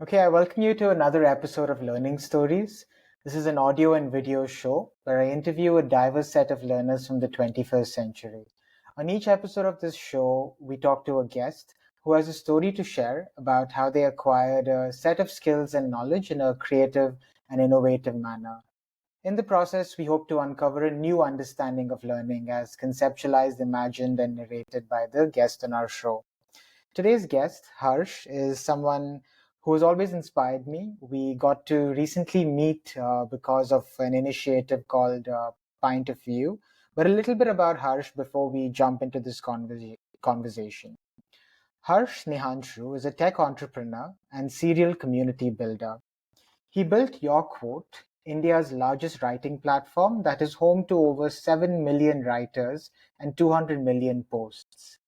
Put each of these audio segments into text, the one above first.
Okay, I welcome you to another episode of Learning Stories. This is an audio and video show where I interview a diverse set of learners from the 21st century. On each episode of this show, we talk to a guest who has a story to share about how they acquired a set of skills and knowledge in a creative and innovative manner. In the process, we hope to uncover a new understanding of learning as conceptualized, imagined, and narrated by the guest on our show. Today's guest, Harsh, is someone who has always inspired me. We got to recently meet because of an initiative called Pint of View. But a little bit about Harsh before we jump into this conversation. Harsh Snehanshu is a tech entrepreneur and serial community builder. He built Your Quote, India's largest writing platform that is home to over 7 million writers and 200 million posts.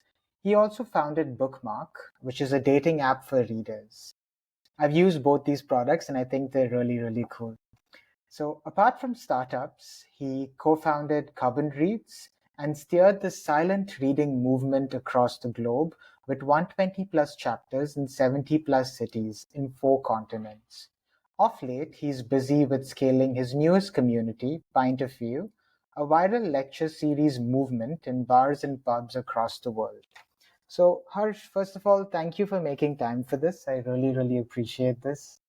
He also founded Bookmark, which is a dating app for readers. I've used both these products and I think they're really, really cool. So, apart from startups, he co founded Cubbon Reads and steered the silent reading movement across the globe with 120 plus chapters in 70 plus cities in 4 continents. Of late, he's busy with scaling his newest community, Pint of View, a viral lecture series movement in bars and pubs across the world. So, Harsh, first of all, thank you for making time for this. I really, really appreciate this.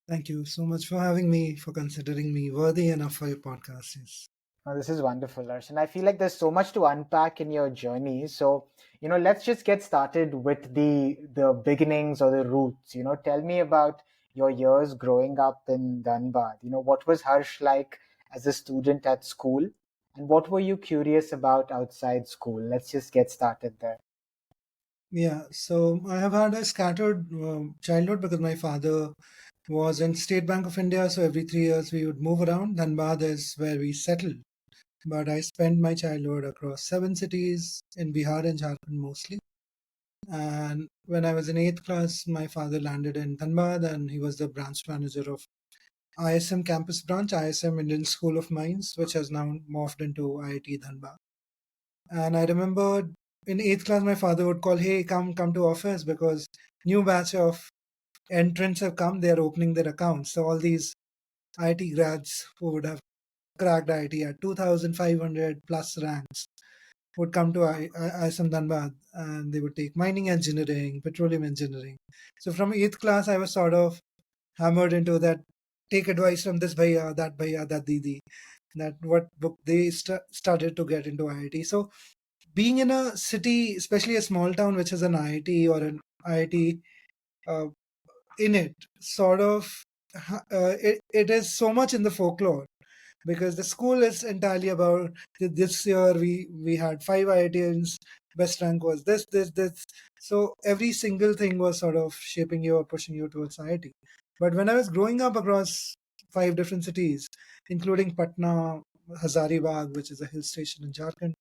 Thank you so much for having me, for considering me worthy enough for your podcast. Yes. This is wonderful, Harsh. And I feel like there's so much to unpack in your journey. So, let's just get started with the beginnings or the roots. Tell me about your years growing up in Dhanbad. What was Harsh like as a student at school? And what were you curious about outside school? Let's just get started there. Yeah, so I have had a scattered childhood because my father was in State Bank of India, so every 3 years we would move around. Dhanbad is where we settled. But I spent my childhood across 7 cities in Bihar and Jharkhand mostly. And when I was in eighth class, my father landed in Dhanbad and he was the branch manager of ISM campus branch, ISM Indian School of Mines, which has now morphed into IIT Dhanbad. And I remember in eighth class, my father would call, "Hey, come to office because new batch of entrants have come. They are opening their accounts." So all these IT grads who would have cracked IT at 2,500 plus ranks would come to ISM Dhanbad and they would take mining engineering, petroleum engineering. So from eighth class, I was sort of hammered into that. Take advice from this bhaiya, that didi. That what book they started to get into IIT. So being in a city, especially a small town which has an IIT or an IIT uh, in it, sort of, it is so much in the folklore because the school is entirely about this year we had 5 IITians, best rank was this. So every single thing was sort of shaping you or pushing you towards IIT. But when I was growing up across 5 different cities, including Patna, Hazaribagh, which is a hill station in Jharkhand,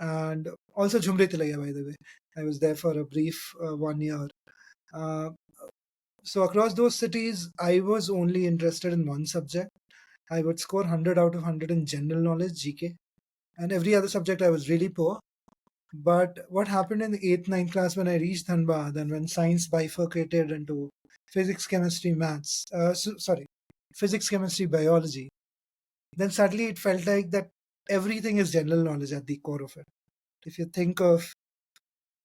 and also Jhumri Tilaiya, by the way. I was there for a brief 1 year. Uh, so across those cities, I was only interested in one subject. I would score 100 out of 100 in general knowledge, GK, and every other subject I was really poor. But what happened in the 8th, 9th class when I reached Dhanbad and when science bifurcated into physics, chemistry, maths, sorry, physics, chemistry, biology, then suddenly it felt like that everything is general knowledge at the core of it. If you think of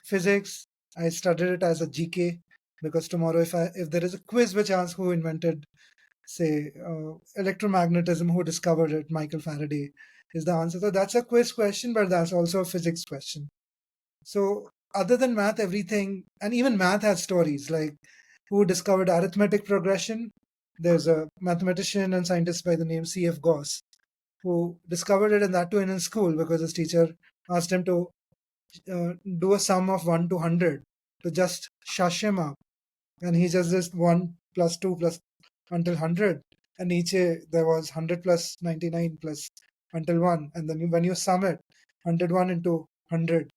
physics, I studied it as a GK because tomorrow, if there is a quiz which asks who invented, say, electromagnetism, who discovered it, Michael Faraday, is the answer. So that's a quiz question, but that's also a physics question. So other than math, everything, and even math has stories like who discovered arithmetic progression. There's a mathematician and scientist by the name C.F. Gauss who discovered it, and that too in his school because his teacher asked him to do a sum of 1 to 100 to just shush him up. And he just 1 plus 2 plus until 100. And each there was 100 plus 99 plus until 1. And then when you sum it, 101 into 100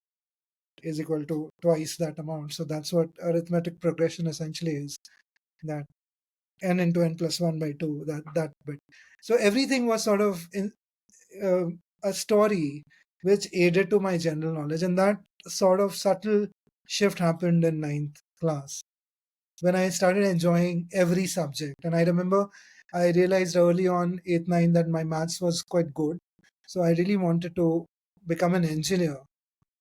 is equal to twice that amount. So that's what arithmetic progression essentially is. That n into n plus 1 by 2, that bit. So everything was sort of uh, a story which aided to my general knowledge. And that sort of subtle shift happened in ninth class. when I started enjoying every subject. And I remember I realized early on, 8th, 9th, that my maths was quite good. So I really wanted to become an engineer.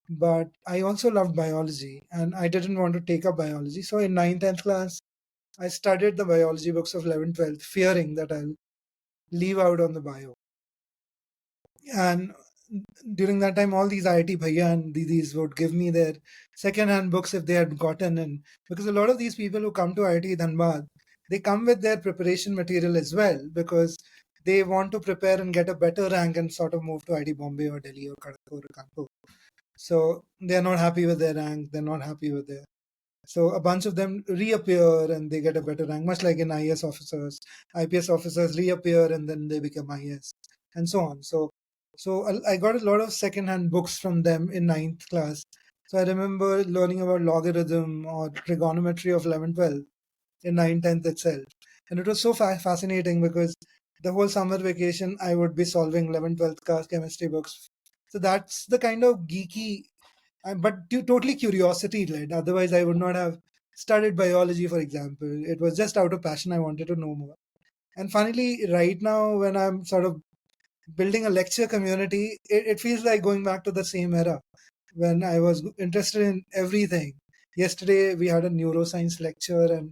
But I also loved biology and I didn't want to take up biology. So in 9th, 10th class, I studied the biology books of 11th, 12th, fearing that I'll leave out on the bio. And during that time, all these IIT bhaiya and didis would give me their second-hand books if they had gotten in. Because a lot of these people who come to IIT Dhanbad, they come with their preparation material as well because they want to prepare and get a better rank and sort of move to IIT Bombay or Delhi or Kharagpur or Kanpur. So they're not happy with their rank. They're not happy with their. So a bunch of them reappear and they get a better rank, much like in IAS officers. IPS officers reappear and then they become IAS and so on. So I got a lot of second-hand books from them in ninth class. So I remember learning about logarithm or trigonometry of 11, 12 in 9, 10th itself. And it was so fascinating because the whole summer vacation, I would be solving 11, 12th class chemistry books. So that's the kind of geeky, but totally curiosity led. Otherwise, I would not have studied biology, for example. It was just out of passion. I wanted to know more. And finally, right now, when I'm sort of building a lecture community, it feels like going back to the same era when I was interested in everything. Yesterday, we had a neuroscience lecture, and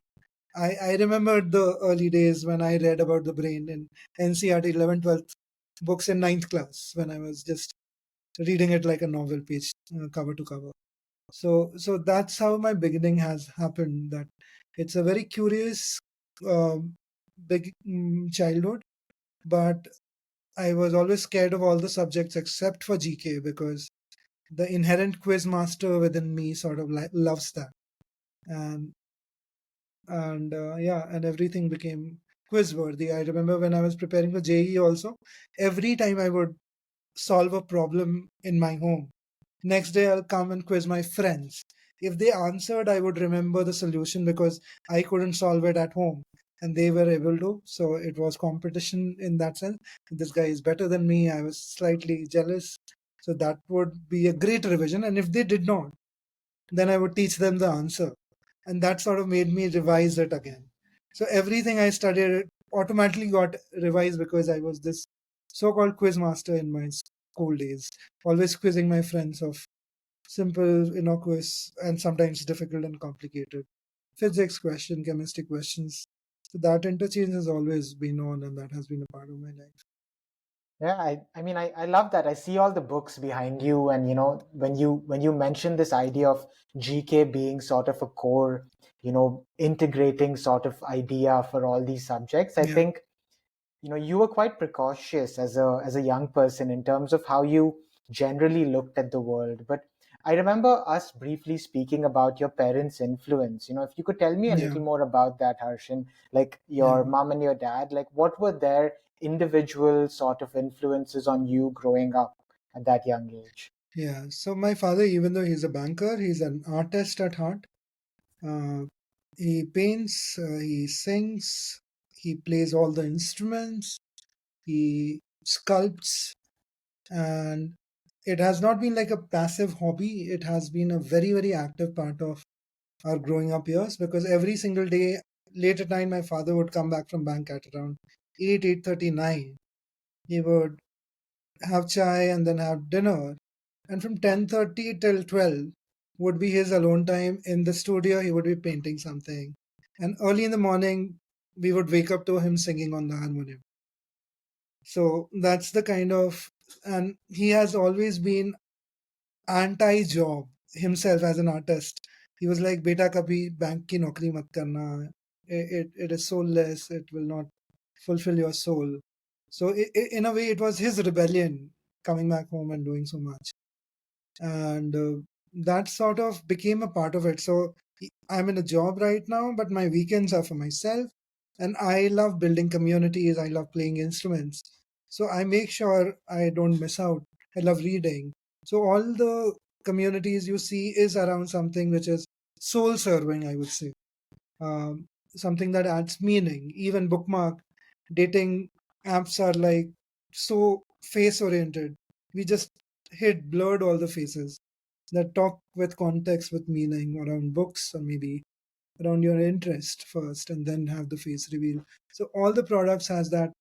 I remembered the early days when I read about the brain in NCRT 11th, 12th books in ninth class when I was just reading it like a novel page, cover to cover. So that's how my beginning has happened. That it's a very curious, big childhood, but I was always scared of all the subjects except for GK because the inherent quiz master within me sort of loves that, and and everything became quiz worthy. I remember when I was preparing for JEE also, every time I would solve a problem in my home, next day I'll come and quiz my friends. If they answered, I would remember the solution because I couldn't solve it at home and they were able to. So it was competition in that sense. This guy is better than me. I was slightly jealous. So that would be a great revision. And if they did not, then I would teach them the answer. And that sort of made me revise it again. So everything I studied automatically got revised because I was this so called quiz master in my school days, always quizzing my friends of simple, innocuous, and sometimes difficult and complicated physics question, chemistry questions. So that interchange has always been on, and that has been a part of my life. Yeah, I mean, I love that. I see all the books behind you, and when you mentioned this idea of GK being sort of a core, integrating sort of idea for all these subjects, I Yeah, think you were quite precautious as a young person in terms of how you generally looked at the world. But I remember us briefly speaking about your parents' influence. If you could tell me a yeah, little more about that, Harshan, like yeah, your mom and your dad, like what were their individual sort of influences on you growing up at that young age? yeah. So my father, even though he's a banker, he's an artist at heart. Uh, he paints, he sings, he plays all the instruments, he sculpts, and it has not been like a passive hobby. It has been a very, very active part of our growing up years because every single day, late at night, my father would come back from bank at around 8, 8:39. He would have chai and then have dinner. And from 10:30 till 12 would be his alone time in the studio. He would be painting something. And early in the morning, we would wake up to him singing on the harmonium. So that's the kind of, and he has always been anti-job himself as an artist. He was like, "Beta, kabhi bank ki naukri mat karna. It is soulless. It will not fulfill your soul." So in a way, it was his rebellion coming back home and doing so much, and that sort of became a part of it. So I'm in a job right now, but my weekends are for myself, and I love building communities. I love playing instruments, so I make sure I don't miss out. I love reading, so all the communities you see is around something which is soul serving, I would say, um, something that adds meaning. Even bookmark dating apps are like so face oriented. We just hit blurred all the faces that talk with context, with meaning around books or maybe around your interest first, and then have the face reveal. So all the products has that.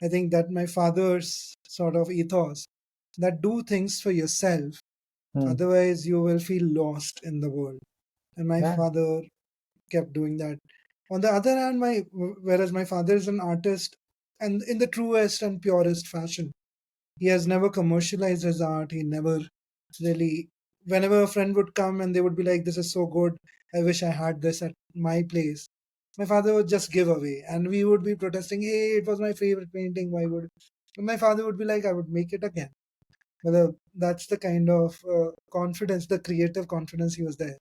I think that my father's sort of ethos, that do things for yourself, Hmm. otherwise you will feel lost in the world. And my Yeah. father kept doing that. On the other hand, whereas my father is an artist, and in the truest and purest fashion, he has never commercialized his art. He never really, whenever a friend would come and they would be like, "This is so good. I wish I had this at my place." My father would just give away, and we would be protesting, "Hey, it was my favorite painting. Why would?" And my father would be like, "I would make it again." But that's the kind of confidence, the creative confidence he was there.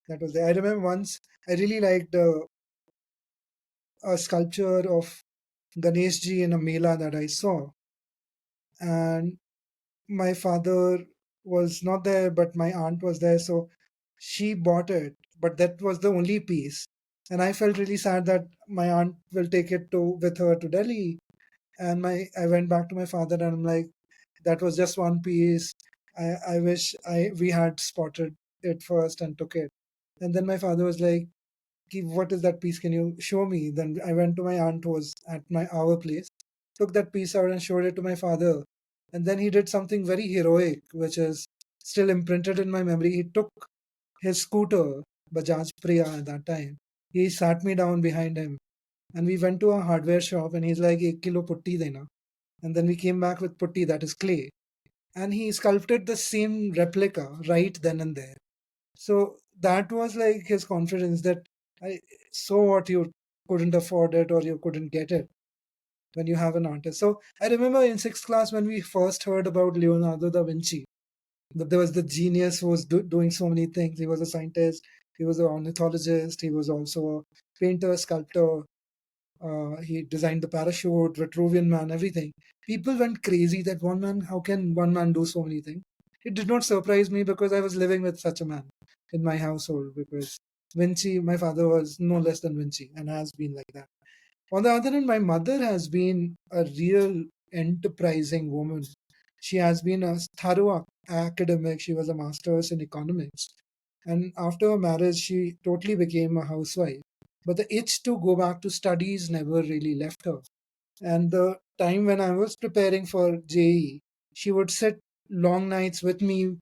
That was there. I remember once I really liked a sculpture of Ganesh ji in a mela that I saw, and my father was not there, but my aunt was there, so she bought it. But that was the only piece, and I felt really sad that my aunt will take it to with her to Delhi. And I went back to my father and I'm like, that was just one piece. I wish I we had spotted it first and took it. And then my father was like, what is that piece? Can you show me? Then I went to my aunt who was at our place, took that piece out and showed it to my father. And then he did something very heroic, which is still imprinted in my memory. He took his scooter, Bajaj Priya at that time. He sat me down behind him and we went to a hardware shop and he's like, 1 kilo putti dena. And then we came back with putti, that is clay. And he sculpted the same replica right then and there. So that was like his confidence that I so what, you couldn't afford it or you couldn't get it when you have an artist. So I remember in sixth class when we first heard about Leonardo da Vinci, that there was the genius who was doing so many things. He was a scientist, he was an ornithologist, he was also a painter, sculptor. He designed the parachute, Vitruvian Man, everything. People went crazy that one man, how can one man do so many things? It did not surprise me because I was living with such a man in my household because Vinci, my father was no less than Vinci and has been like that. On the other hand, my mother has been a real enterprising woman. She has been a thorough academic. She was a master's in economics. And after her marriage, she totally became a housewife. But the itch to go back to studies never really left her. And the time when I was preparing for JEE, she would sit long nights with me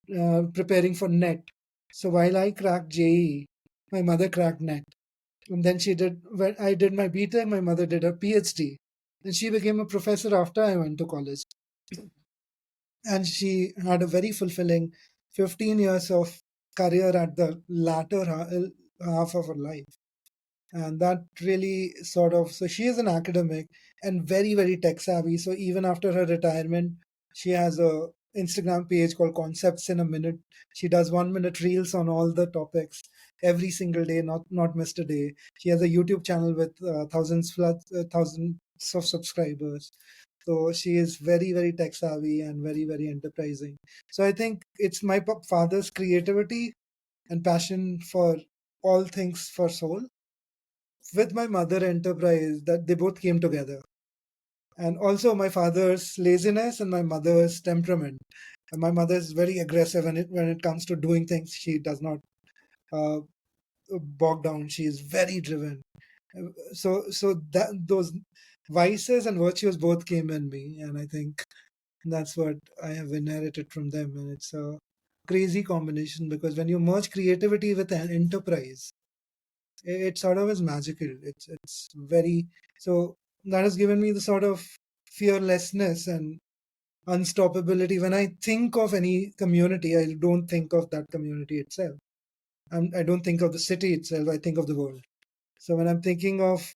preparing for NET. So while I cracked JEE, my mother cracked NET. And then when I did my BTech, my mother did her PhD. And she became a professor after I went to college. And she had a very fulfilling 15 years of career at the latter half of her life. And that really sort of, so she is an academic and very, very tech savvy. So even after her retirement, she has a Instagram page called Concepts in a Minute. She does 1 minute reels on all the topics every single day, not missed a day. She has a YouTube channel with thousands of subscribers. So she is very, very tech savvy and very, very enterprising. So I think it's my father's creativity and passion for all things for soul with my mother enterprise that they both came together. And also my father's laziness and my mother's temperament. And my mother is very aggressive when it comes to doing things. She does not uh, bog down. She is very driven. So that those vices and virtues both came in me, and I think that's what I have inherited from them. And it's a crazy combination because when you merge creativity with an enterprise, it sort of is magical. It's very so that has given me the sort of fearlessness and unstoppability. When I think of any community, I don't think of that community itself. I don't think of the city itself. I think of the world. So when I'm thinking of,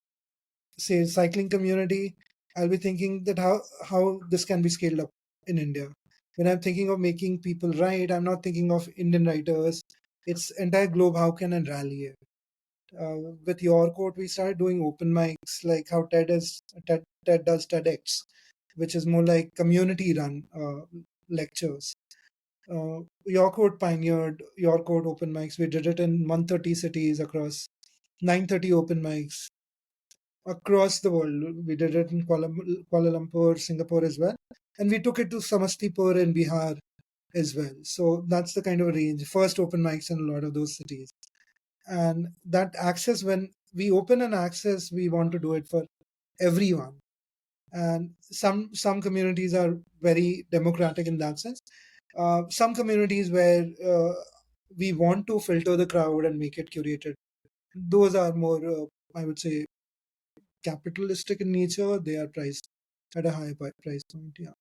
say, cycling community, I'll be thinking that how this can be scaled up in India. When I'm thinking of making people write, I'm not thinking of Indian writers. It's entire globe. How can I rally it? With your quote, we started doing open mics, like how TED does TEDx, which is more like community run lectures. Your quote pioneered your quote open mics. We did it in 130 cities across 930 open mics across the world. We did it in Kuala Lumpur, Singapore as well, and we took it to Samastipur in Bihar as well. So that's the kind of range. First open mics in a lot of those cities. And that access, when we open an access, we want to do it for everyone. And some communities are very democratic in that sense. Some communities where we want to filter the crowd and make it curated, those are more, I would say, capitalistic in nature. They are priced at a high price point. Yeah.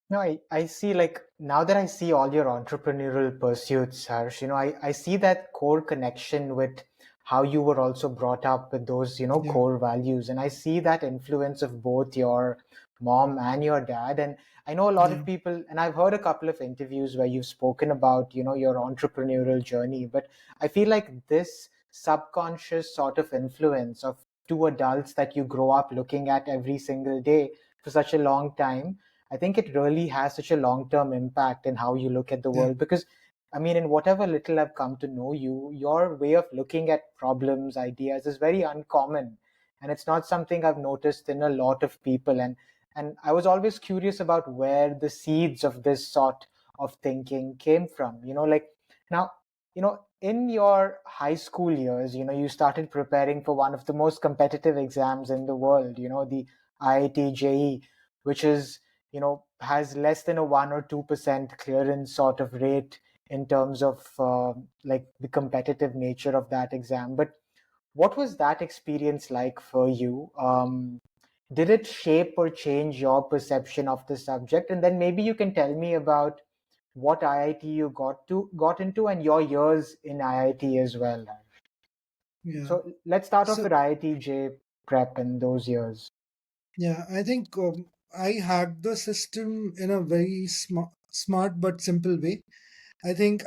No, I see, like, now that I see all your entrepreneurial pursuits, Harsh, I see that core connection with how you were also brought up with those, Yeah. core values. And I see that influence of both your mom and your dad. And I know a lot Yeah. of people, and I've heard a couple of interviews where you've spoken about, your entrepreneurial journey. But I feel like this subconscious sort of influence of two adults that you grow up looking at every single day for such a long time, I think it really has such a long-term impact in how you look at the Yeah. world. Because, I mean, in whatever little I've come to know you, your way of looking at problems, ideas is very uncommon. And it's not something I've noticed in a lot of people. And I was always curious about where the seeds of this sort of thinking came from. Like now, in your high school years, you started preparing for one of the most competitive exams in the world, the IIT JEE, which is has less than a 1 or 2% clearance sort of rate in terms of like the competitive nature of that exam. But what was that experience like for you? Did it shape or change your perception of the subject? And then maybe you can tell me about what IIT you got into and your years in IIT as well. Yeah. So let's start off So with IIT J prep in those years. yeah, I think I hacked the system in a very smart but simple way. I think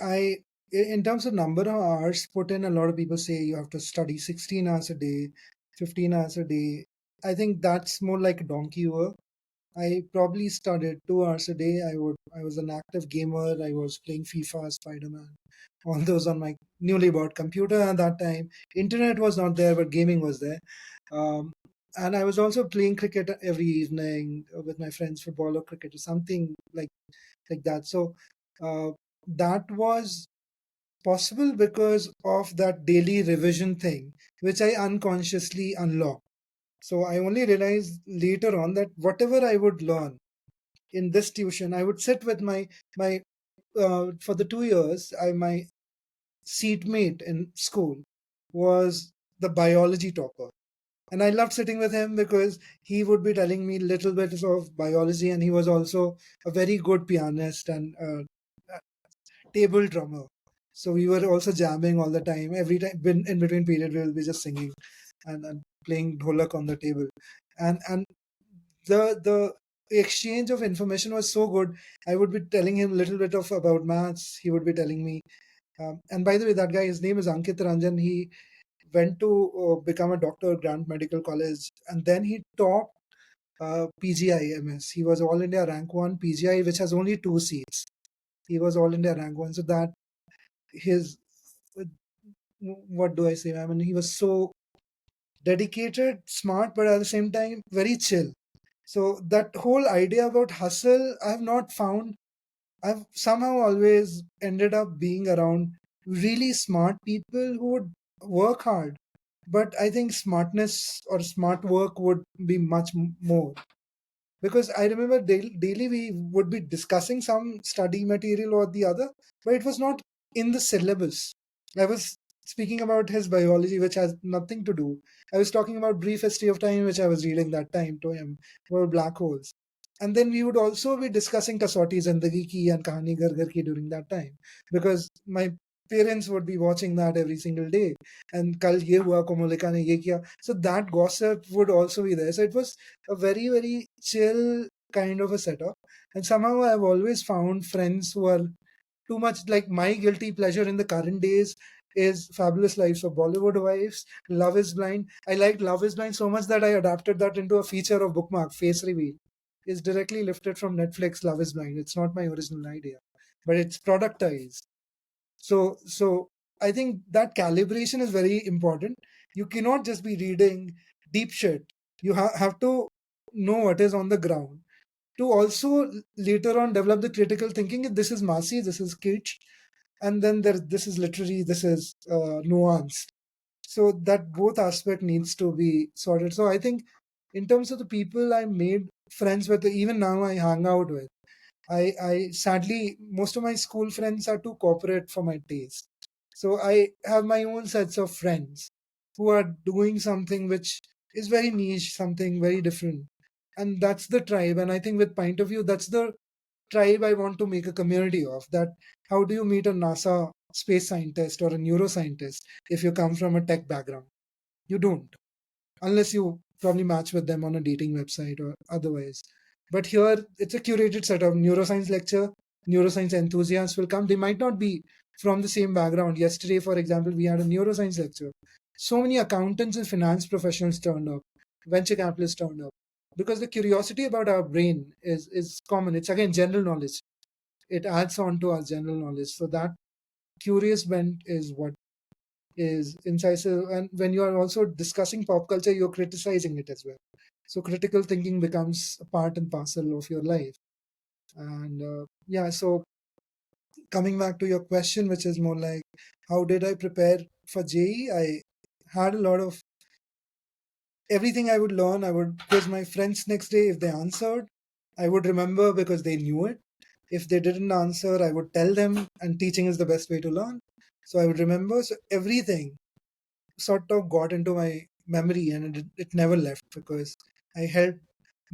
in terms of number of hours put in, a lot of people say you have to study 16 hours a day, 15 hours a day. I think that's more like donkey work. I probably studied 2 hours a day. I was an active gamer. I was playing FIFA, Spider-Man, all those on my newly bought computer at that time. Internet was not there, but gaming was there. Um, and I was also playing cricket every evening with my friends, football or cricket or something like that. So uh, that was possible because of that daily revision thing, which I unconsciously unlocked. So I only realized later on that whatever I would learn in this tuition, I would sit with my for the 2 years. My seatmate in school was the biology topper, and I loved sitting with him because he would be telling me little bits of biology, and he was also a very good pianist and table drummer. So we were also jamming all the time. Every time in between period, we will be just singing and playing dholak on the table, and the exchange of information was so good. I would be telling him a little bit of about maths. He would be telling me. And by the way, that guy, his name is Ankit Ranjan. He went to become a doctor at Grant Medical College, and then he taught PGIMS. He was All India Rank 1 PGI, which has only 2 seats. He was All India Rank 1. So that his, what do I say? I mean, he was so dedicated, smart, but at the same time, very chill. So that whole idea about hustle, I have not found. I've somehow always ended up being around really smart people who would work hard. But I think smartness or smart work would be much more. Because I remember daily we would be discussing some study material or the other, but it was not in the syllabus. I was speaking about his biology, which has nothing to do. I was talking about Brief History of Time, which I was reading that time to him, about black holes. And then we would also be discussing Kasauti Zindagi Ki and Kahani Ghar Ghar Ki during that time, because my parents would be watching that every single day. And Kal Ye Hua, Komolika Ne Ye Kiya. So that gossip would also be there. So it was a very, very chill kind of a setup. And somehow I've always found friends who are too much like my guilty pleasure in the current days is Fabulous Lives of Bollywood Wives, Love is Blind. I liked Love is Blind so much that I adapted that into a feature of Bookmark, Face Reveal. It's directly lifted from Netflix, Love is Blind. It's not my original idea, but it's productized. So I think that calibration is very important. You cannot just be reading deep shit. You have to know what is on the ground to also later on develop the critical thinking. If this is massy, this is kitsch, and then this is literary, this is nuanced. So that both aspect needs to be sorted. So I think in terms of the people I made friends with, even now I hang out with, I sadly, most of my school friends are too corporate for my taste. So I have my own sets of friends who are doing something which is very niche, something very different. And that's the tribe. And I think with Point of View, that's the tribe I want to make a community of. That how do you meet a NASA space scientist or a neuroscientist if you come from a tech background? You don't, unless you probably match with them on a dating website or otherwise. But here it's a curated set of neuroscience lecture. Neuroscience enthusiasts will come. They might not be from the same background. Yesterday, for example, we had a neuroscience lecture. So many accountants and finance professionals turned up, venture capitalists turned up, because the curiosity about our brain is common. It's again general knowledge. It adds on to our general knowledge. So that curious bent is what is incisive. And when you are also discussing pop culture, you're criticizing it as well. So critical thinking becomes a part and parcel of your life. And yeah, so coming back to your question, which is more like, how did I prepare for JE? I had a lot of everything I would learn. I would quiz my friends next day. If they answered, I would remember because they knew it. If they didn't answer, I would tell them, and teaching is the best way to learn. So I would remember. So everything sort of got into my memory, and it never left because I helped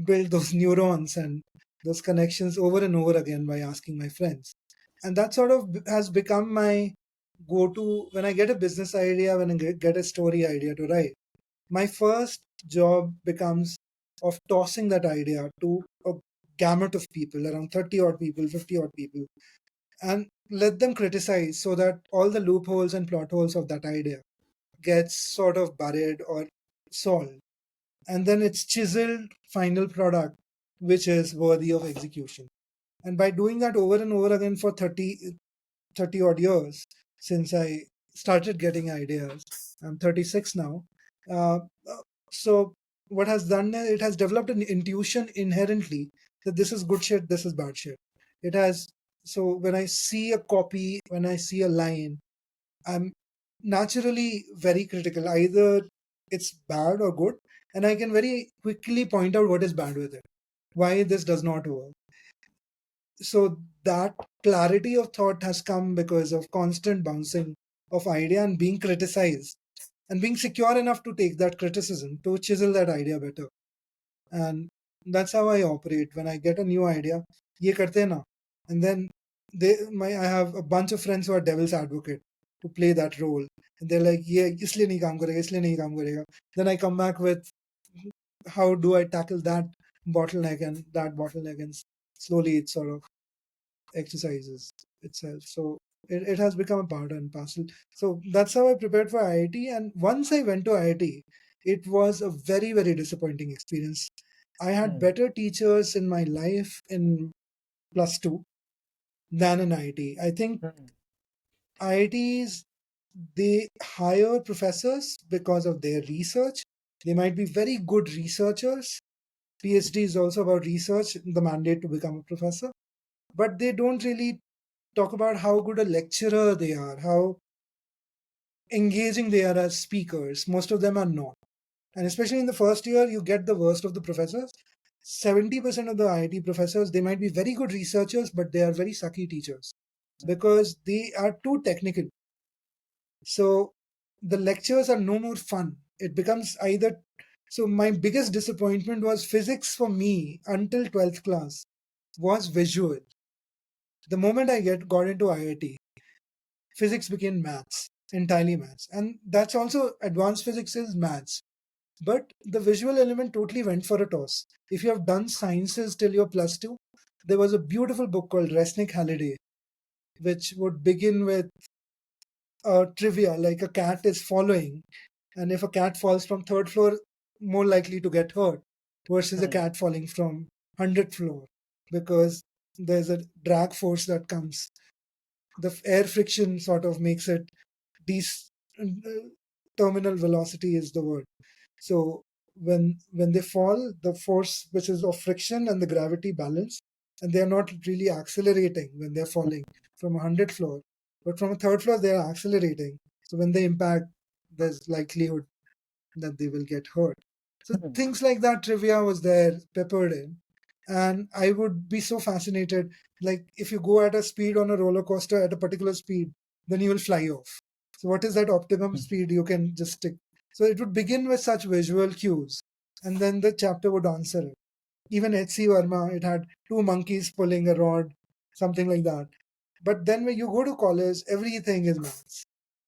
build those neurons and those connections over and over again by asking my friends. And that sort of has become my go to when I get a business idea, when I get a story idea to write. My first job becomes of tossing that idea to a gamut of people, around 30 odd people, 50 odd people, and let them criticize so that all the loopholes and plot holes of that idea gets sort of buried or solved. And then it's chiseled final product, which is worthy of execution. And by doing that over and over again for 30 odd years, since I started getting ideas, I'm 36 now. Uh, so what has done is it has developed an intuition inherently that this is good shit, this is bad shit. It has, so when I see a copy, when I see a line, I'm naturally very critical. Either it's bad or good, and I can very quickly point out what is bad with it, why this does not work. So that clarity of thought has come because of constant bouncing of idea and being criticized and being secure enough to take that criticism to chisel that idea better. And that's how I operate. When I get a new idea, ye karte na, and then I have a bunch of friends who are devil's advocate to play that role, and they're like, yeah, isliye nahi kaam karega, isliye nahi kaam karega. Then I come back with how do I tackle that bottleneck and that bottleneck, and slowly it sort of exercises itself. So it has become a part and parcel. So that's how I prepared for IIT. And once I went to IIT, it was a very, very disappointing experience. I had better teachers in my life in plus two than in IIT. I think IITs, they hire professors because of their research. They might be very good researchers. PhD is also about research, the mandate to become a professor. But they don't really talk about how good a lecturer they are, how engaging they are as speakers. Most of them are not. And especially in the first year, you get the worst of the professors. 70% of the IIT professors, they might be very good researchers, but they are very sucky teachers because they are too technical. So the lectures are no more fun. It becomes either. So my biggest disappointment was physics for me until 12th class was visual. The moment I got into IIT, physics became maths, entirely maths. And that's also advanced physics is maths. But the visual element totally went for a toss. If you have done sciences till you're plus two, there was a beautiful book called Resnick Halliday, which would begin with trivia like a cat is following. And if a cat falls from third floor, more likely to get hurt versus a cat falling from 100th floor because there's a drag force that comes. The air friction sort of makes it terminal velocity is the word. So when they fall, the force which is of friction and the gravity balance, and they are not really accelerating when they're falling from a 100th floor, but from a third floor they are accelerating. So when they impact, there's likelihood that they will get hurt. So Hmm. things like that trivia was there peppered in. And I would be so fascinated. Like if you go at a speed on a roller coaster at a particular speed, then you will fly off. So what is that optimum speed you can just stick? So it would begin with such visual cues, and then the chapter would answer it. Even H.C. Verma, it had two monkeys pulling a rod, something like that. But then when you go to college, everything is maths.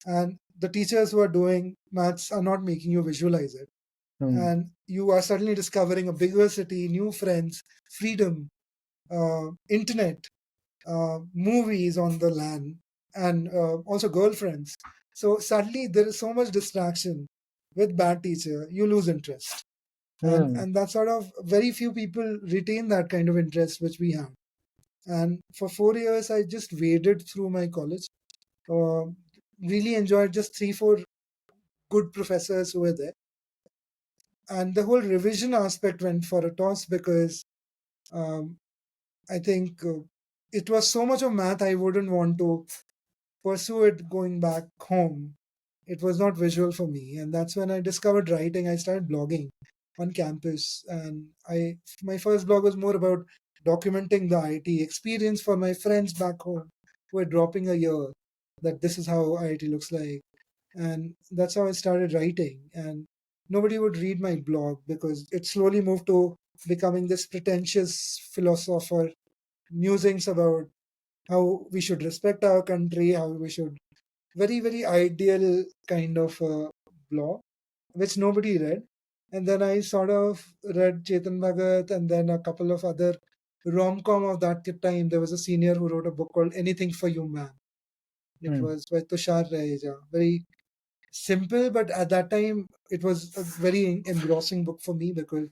And the teachers who are doing maths are not making you visualize it. Hmm. And you are suddenly discovering a bigger city, new friends, freedom, internet, movies on the LAN, and also girlfriends. So suddenly there is so much distraction with bad teacher, you lose interest. Hmm. And that sort of very few people retain that kind of interest which we have. And for 4 years, I just waded through my college. Uh, really enjoyed just 3, 4 good professors who were there. And the whole revision aspect went for a toss because um, I think it was so much of math I wouldn't want to pursue it going back home. It was not visual for me, and that's when I discovered writing. I started blogging on campus, and I my first blog was more about documenting the IIT experience for my friends back home who were dropping a year. That this is how IIT looks like, and that's how I started writing. And nobody would read my blog because it slowly moved to becoming this pretentious philosopher musings about how we should respect our country, how we should very, very ideal kind of blog, which nobody read. And then I sort of read Chetan Bhagat and then a couple of other rom-com of that time. There was a senior who wrote a book called Anything for You Man. It Hmm. was by Tushar Raheja. Very simple, but at that time it was a very engrossing book for me because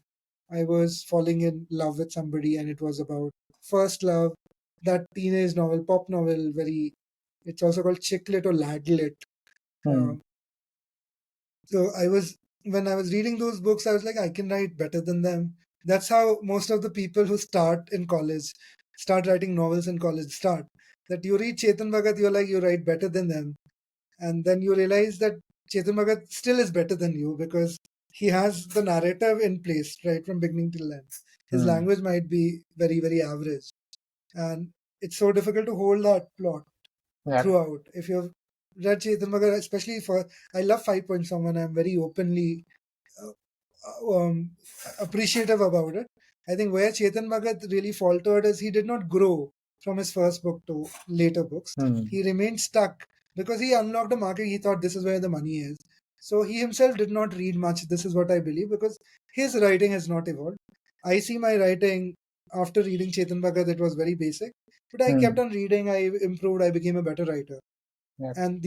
I was falling in love with somebody and it was about first love, that teenage novel, pop novel, very, it's also called chicklit or ladlet. Hmm. Um, so when I was reading those books, I was like, I can write better than them. That's how most of the people who start in college, start writing novels in college, start. That you read Chetan Bhagat, you're like, you write better than them. And then you realize that Chetan Bhagat still is better than you because he has the narrative in place right from beginning till end. His Hmm. language might be very, very average. And it's so difficult to hold that plot Yep. throughout. If you've read Chetan Bhagat, especially for, I love 5 Point Someone, I'm very openly um, appreciative about it. I think where Chetan Bhagat really faltered is he did not grow from his first book to later books. Hmm. He remained stuck because he unlocked a market. He thought this is where the money is. So he himself did not read much. This is what I believe because his writing has not evolved. I see my writing after reading Chetan Bhagat, it was very basic. But I kept Hmm. on reading, I improved, I became a better writer. Yep. And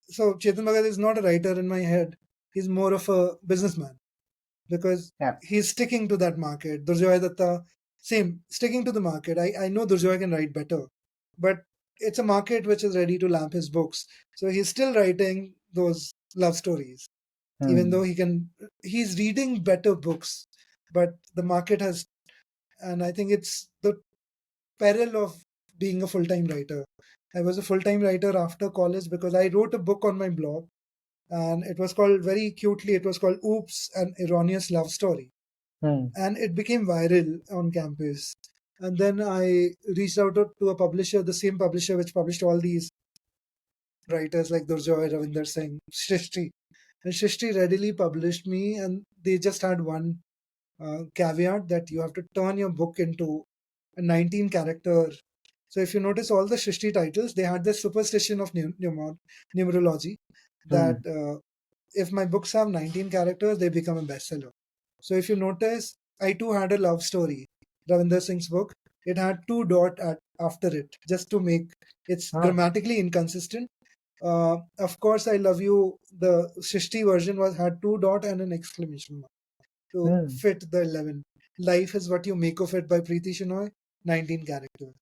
so Chetan Bhagat is not a writer in my head. He's more of a businessman because Yep. he's sticking to that market. Durjoy Datta, same, sticking to the market. I know Durjoy can write better, but it's a market which is ready to lamp his books. So he's still writing those love stories, even Hmm. though he's reading better books, but the market has, and I think it's the peril of being a full time writer. I was a full time writer after college because I wrote a book on my blog and it was called very cutely, it was called Oops, an Erroneous Love Story. Hmm. And it became viral on campus. And then I reached out to a publisher, the same publisher which published all these writers like Durjoy, Ravinder Singh, Shrishti. And Shrishti readily published me, and they just had one caveat that you have to turn your book into a 19 character. So if you notice all the Shrishti titles, they had this superstition of numerology that Hmm. if my books have 19 characters, they become a bestseller. So if you notice, I too had a love story. Ravinder Singh's book, it had two dot after it, just to make it's Oh. grammatically inconsistent. Of course, I love you. The Shrishti version was had two dot and an exclamation mark to Hmm. fit the 11. Life is what you make of it by Preeti Shenoy, 19 characters.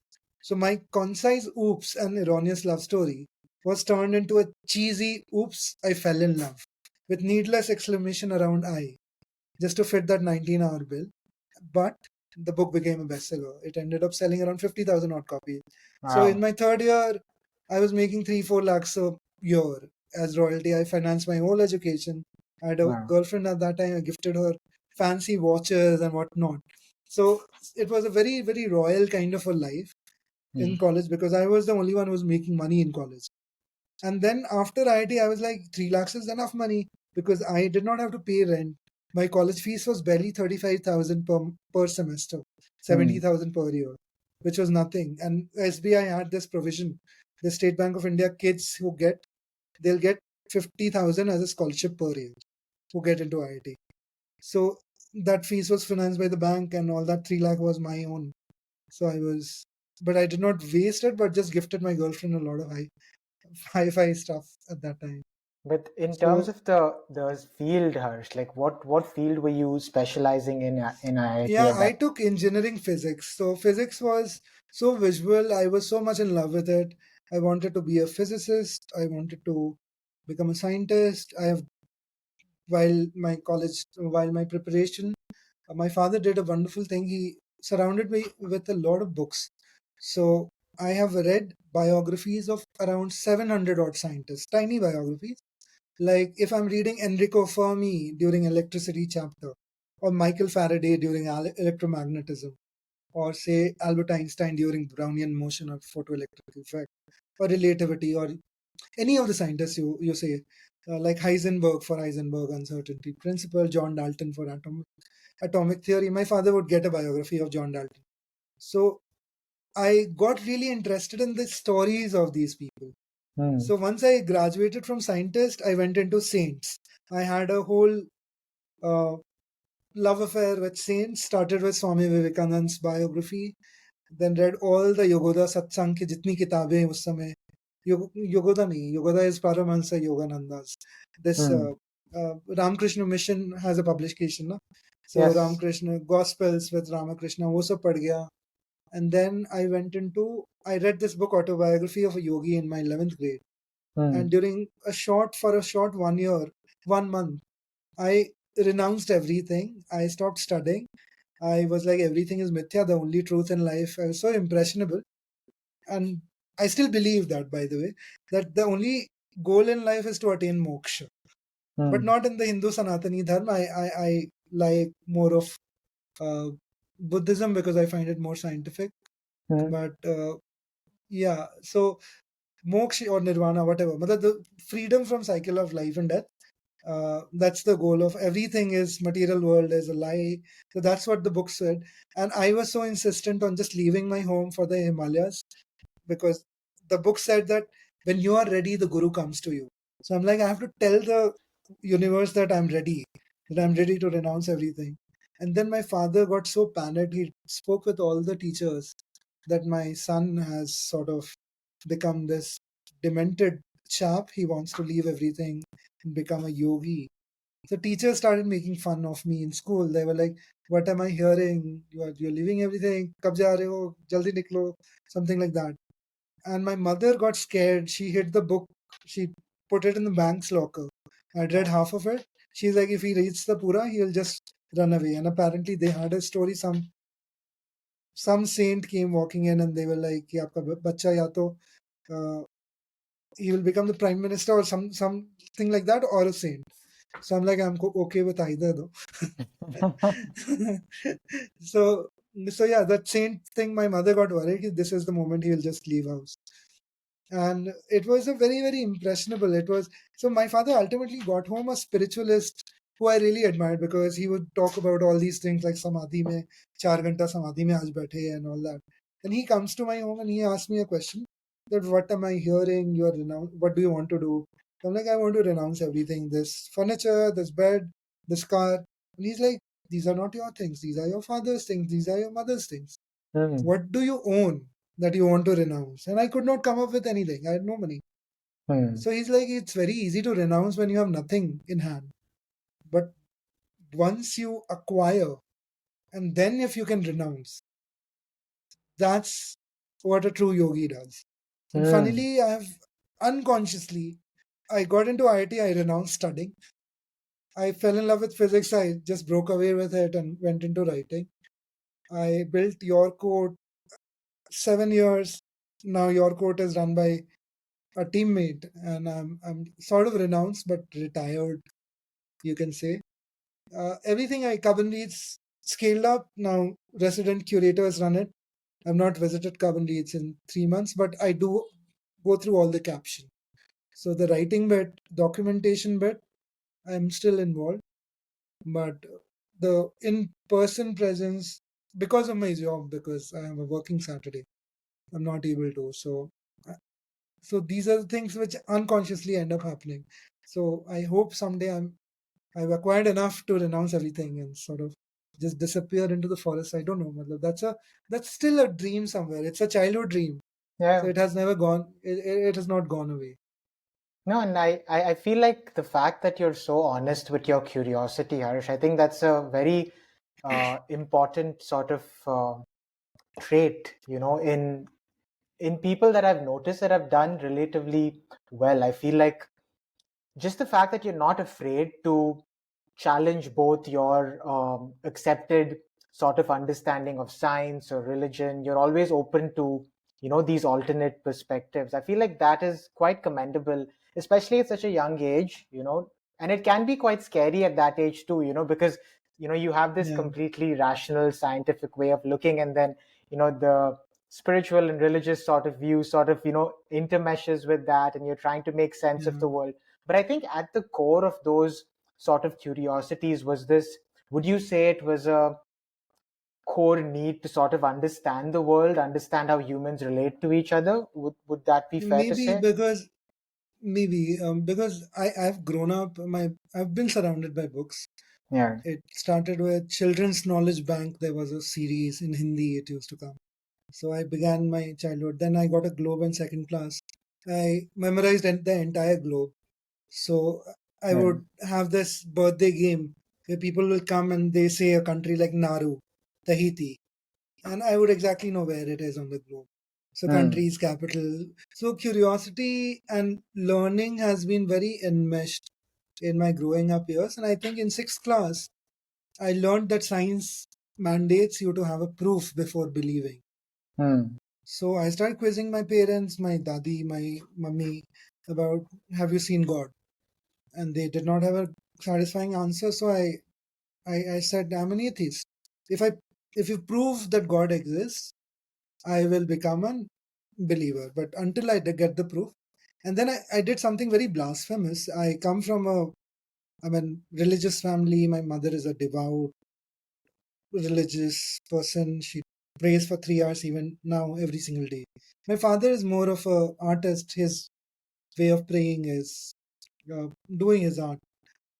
So my concise oops and erroneous love story was turned into a cheesy oops, I fell in love with needless exclamation around I just to fit that 19-hour bill. But the book became a bestseller. It ended up selling around 50,000 odd copies. So in Wow. my third year, I was making 3, 4 lakhs a year. as royalty. I financed my whole education. I had a Wow. girlfriend at that time. I gifted her fancy watches and whatnot. So it was a very, very royal kind of a life in college because I was the only one who was making money in college. And then after IIT, I was like, 3 lakhs is enough money because I did not have to pay rent. My college fees was barely 35,000 per semester, 70,000 per year, which was nothing. And SBI had this provision. The State Bank of India kids they'll get 50,000 as a scholarship per year who get into IIT. So that fees was financed by the bank and all that 3 lakh was my own. So but I did not waste it, but just gifted my girlfriend a lot of hi-fi stuff at that time. But in terms So of the field, Harsh, like what field were you specializing in IIT yeah, at I that? took engineering physics. So physics was so visual. I was so much in love with it. I wanted to be a physicist. I wanted to become a scientist. I have while my preparation, my father did a wonderful thing. He surrounded me with a lot of books. So I have read biographies of around 700 odd scientists, tiny biographies. Like if I'm reading Enrico Fermi during electricity chapter, or Michael Faraday during electromagnetism, or say Albert Einstein during Brownian motion or photoelectric effect, or relativity, or any of the scientists you say, like Heisenberg for Heisenberg uncertainty principle, John Dalton for atomic theory. My father would get a biography of John Dalton. So I got really interested in the stories of these people. Hmm. So once I graduated from scientist, I went into saints. I had a whole uh, love affair with saints. Started with Swami Vivekananda's biography, then read all the Yogoda Satsang की जितनी किताबें हैं उस समय. Yogoda नहीं, Yogoda is Paramahansa Yogananda's. This Hmm. Ramakrishna Mission has a publication, na? So Yes. Ramakrishna Gospels with Ramakrishna वो सब पढ़ गया. And then I read this book, Autobiography of a Yogi, in my 11th grade. Hmm. And for a short 1 year, 1 month, I renounced everything. I stopped studying. I was like, everything is mithya, the only truth in life. I was so impressionable. And I still believe that, by the way, that the only goal in life is to attain moksha. But Hmm. not in the Hindu Sanatani Dharma. I like more of Buddhism because I find it more scientific. Hmm. But yeah, so moksha or nirvana, whatever. Matlab the freedom from cycle of life and death. That's the goal of everything. Is material world is a lie. So that's what the book said. And I was so insistent on just leaving my home for the Himalayas because the book said that when you are ready, the guru comes to you. So I'm like, I have to tell the universe that I'm ready to renounce everything. And then my father got so panicked. He spoke with all the teachers that my son has sort of become this demented chap. He wants to leave everything and become a yogi. So teachers started making fun of me in school. They were like, "What am I hearing? You're leaving everything. Kab ja rahe ho? Jaldi niklo." Something like that. And my mother got scared. She hid the book. She put it in the bank's locker. I'd read half of it. She's like, if he reads the pura, he'll just run away. And apparently they had a story. Some saint came walking in and they were like, "Ki aapka bachcha ya to uh, he will become the prime minister or something like that, or a saint." So I'm like, I'm okay with either though. so so yeah, that saint thing, my mother got worried. This is the moment he will just leave house. And it was a very, very impressionable. It was so my father ultimately got home a spiritualist who I admired because he would talk about all these things like samadhi mein 4 ghanta samadhi mein aaj baithe and all that. And he comes to my home and he asked me a question that what am I hearing? What do you want to do? I'm like, I want to renounce everything. This furniture, this bed, this car. And he's like, these are not your things. These are your father's things. These are your mother's things. Hmm. What do you own that you want to renounce? And I could not come up with anything. I had no money. Hmm. So he's like, it's very easy to renounce when you have nothing in hand. But once you acquire, and then if you can renounce, that's what a true yogi does. And Hmm. funnily, unconsciously, I got into IIT, I renounced studying. I fell in love with physics. I just broke away with it and went into writing. I built Your Code 7 years. Now Your Code is run by a teammate, and I'm sort of renounced but retired, you can say. Everything I Cubbon Reads scaled up. Now resident curators run it. I've not visited Cubbon Reads in 3 months, but I do go through all the caption. So the writing bit, documentation bit, I'm still involved, but the in-person presence, because of my job, because I am a working Saturday, I'm not able to. So these are the things which unconsciously end up happening. So I hope someday I've acquired enough to renounce everything and sort of just disappear into the forest. I don't know. That's still a dream somewhere. It's a childhood dream. So Yeah. it has never gone. It has not gone away. No, and I feel like the fact that you're so honest with your curiosity, Harsh, I think that's a very important sort of trait, in people that I've noticed that have done relatively well. I feel like just the fact that you're not afraid to challenge both your accepted sort of understanding of science or religion. You're always open to, these alternate perspectives. I feel like that is quite commendable, especially at such a young age, and it can be quite scary at that age too, because, you have this Yeah, completely rational scientific way of looking, and then, the spiritual and religious sort of view sort of, intermeshes with that, and you're trying to make sense of yeah. the world. But I think at the core of those sort of curiosities was this, would you say it was a core need to sort of understand the world, understand how humans relate to each other? Would that be fair to Maybe say? because I've grown up. I've been surrounded by books. Yeah. It started with Children's Knowledge Bank. There was a series in Hindi. It used to come. So I began my childhood. Then I got a globe in second class. I memorized the entire globe. So I Yeah. would have this birthday game where people will come and they say a country like Nauru, Tahiti, and I would exactly know where it is on the globe. So Hmm. country's capital. So curiosity and learning has been very enmeshed in my growing up years. And I think in sixth class, I learned that science mandates you to have a proof before believing. Hmm. So I started quizzing my parents, my dadi, my mummy about, have you seen God? And they did not have a satisfying answer. So I said, I'm an atheist. If I if you prove that God exists, I will become a believer. But until I get the proof, and then I did something very blasphemous. I come from religious family. My mother is a devout religious person. She prays for 3 hours even now every single day. My father is more of a artist. His way of praying is doing his art,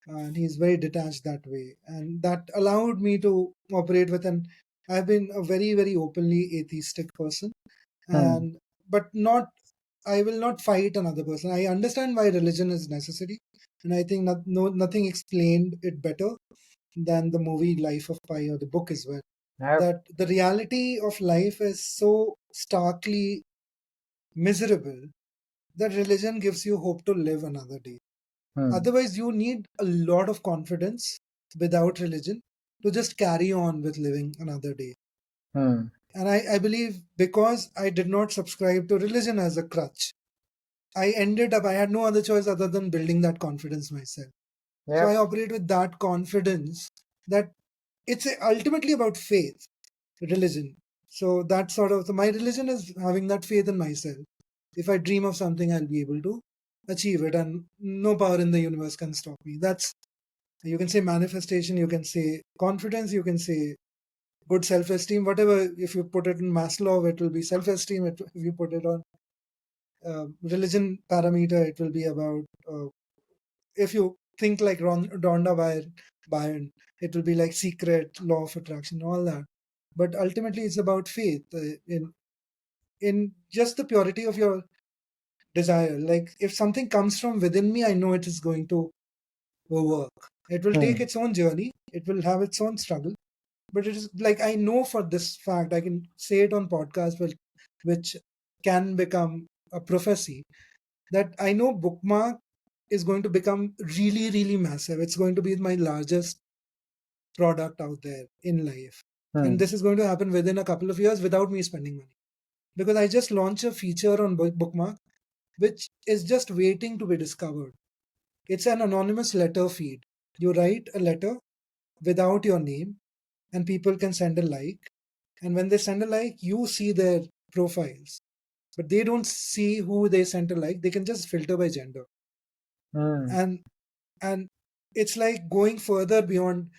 and he's very detached that way, and that allowed me to operate with an. I've been a very very openly atheistic person, Hmm. and but not. I will not fight another person. I understand why religion is necessary, and I think nothing explained it better than the movie Life of Pi or the book as well. Yep. That the reality of life is so starkly miserable that religion gives you hope to live another day. Hmm. Otherwise, you need a lot of confidence without religion to just carry on with living another day. Hmm. And I believe because I did not subscribe to religion as a crutch, I had no other choice other than building that confidence myself. So I Yep. operate with that confidence that it's ultimately about faith, religion. So that sort of, so my religion is having that faith in myself. If I dream of something, I'll be able to achieve it, and no power in the universe can stop me. That's, you can say manifestation, you can say confidence, you can say good self-esteem, whatever. If you put it in Maslow, it will be self-esteem. If you put it on religion parameter, it will be about if you think like Rhonda Byrne, it will be like secret, law of attraction, all that. But ultimately, it's about faith in just the purity of your desire. Like if something comes from within me, I know it is going to work. It will take Hmm. its own journey. It will have its own struggle. But it is like I know for this fact, I can say it on podcast, which can become a prophecy, that I know Bookmark is going to become really, really massive. It's going to be my largest product out there in life. And Hmm. this is going to happen within a couple of years without me spending money. Because I just launched a feature on Bookmark which is just waiting to be discovered. It's an anonymous letter feed. You write a letter without your name, and people can send a like. And when they send a like, you see their profiles, but they don't see who they sent a like. They can just filter by gender. Hmm. And it's like going further beyond.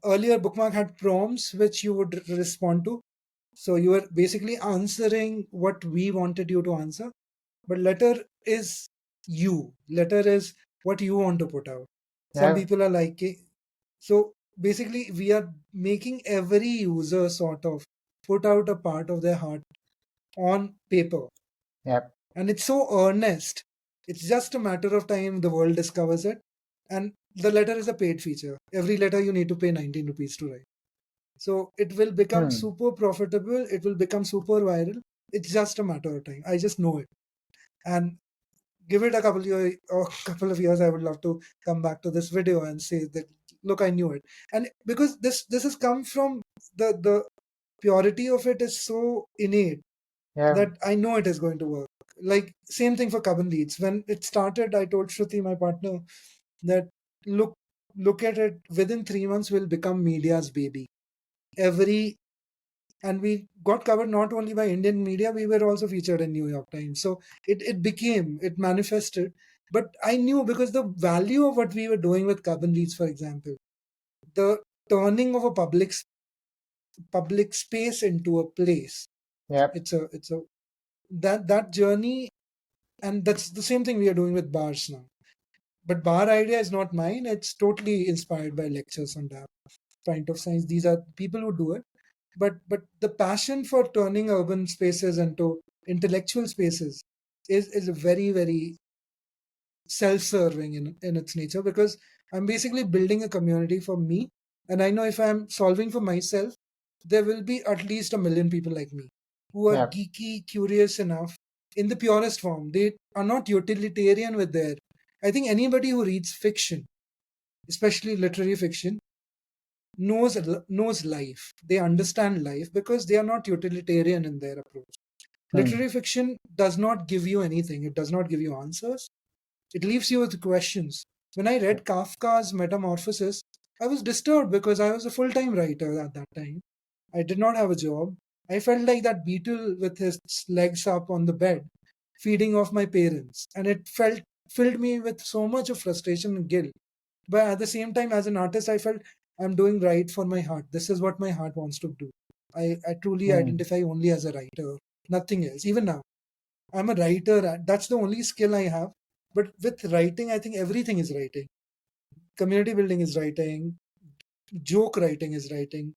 Earlier, Bookmark had prompts which you would respond to. So you were basically answering what we wanted you to answer. But letter is you. Letter is what you want to put out. Some Yeah. people are like, so basically, we are making every user sort of put out a part of their heart on paper. Yep. And it's so earnest. It's just a matter of time the world discovers it. And the letter is a paid feature. Every letter you need to pay 19 rupees to write. So it will become Hmm. super profitable. It will become super viral. It's just a matter of time. I just know it. And give it a couple of years, I would love to come back to this video and say that, look, I knew it. And because this has come from the purity of it is so innate Yeah. that I know it is going to work. Like same thing for Cubbon Reads. When it started, I told Shruti, my partner, that look look at it. Within 3 months, will become media's baby. Every and we got covered not only by Indian media, we were also featured in New York Times. So it manifested. But I knew because the value of what we were doing with Cubbon Reads, for example, the turning of a public space into a place. Yep. It's a that journey, and that's the same thing we are doing with bars now. But bar idea is not mine. It's totally inspired by lectures on that kind of science. These are people who do it. But the passion for turning urban spaces into intellectual spaces is very, very self-serving in its nature, because I'm basically building a community for me, and I know if I'm solving for myself, there will be at least 1 million people like me who are Yep. geeky, curious enough in the purest form. They are not utilitarian with their. I think anybody who reads fiction, especially literary fiction, knows life. They understand life because they are not utilitarian in their approach. Hmm. Literary fiction does not give you anything. It does not give you answers. It leaves you with questions. When I read Kafka's Metamorphosis, I was disturbed because I was a full-time writer at that time. I did not have a job. I felt like that beetle with his legs up on the bed, feeding off my parents, and it filled me with so much of frustration and guilt. But at the same time, as an artist, I felt I'm doing right for my heart. This is what my heart wants to do. I truly Hmm. identify only as a writer, nothing else. Even now, I'm a writer. That's the only skill I have. But with writing, I think everything is writing. Community building is writing. Joke writing is writing.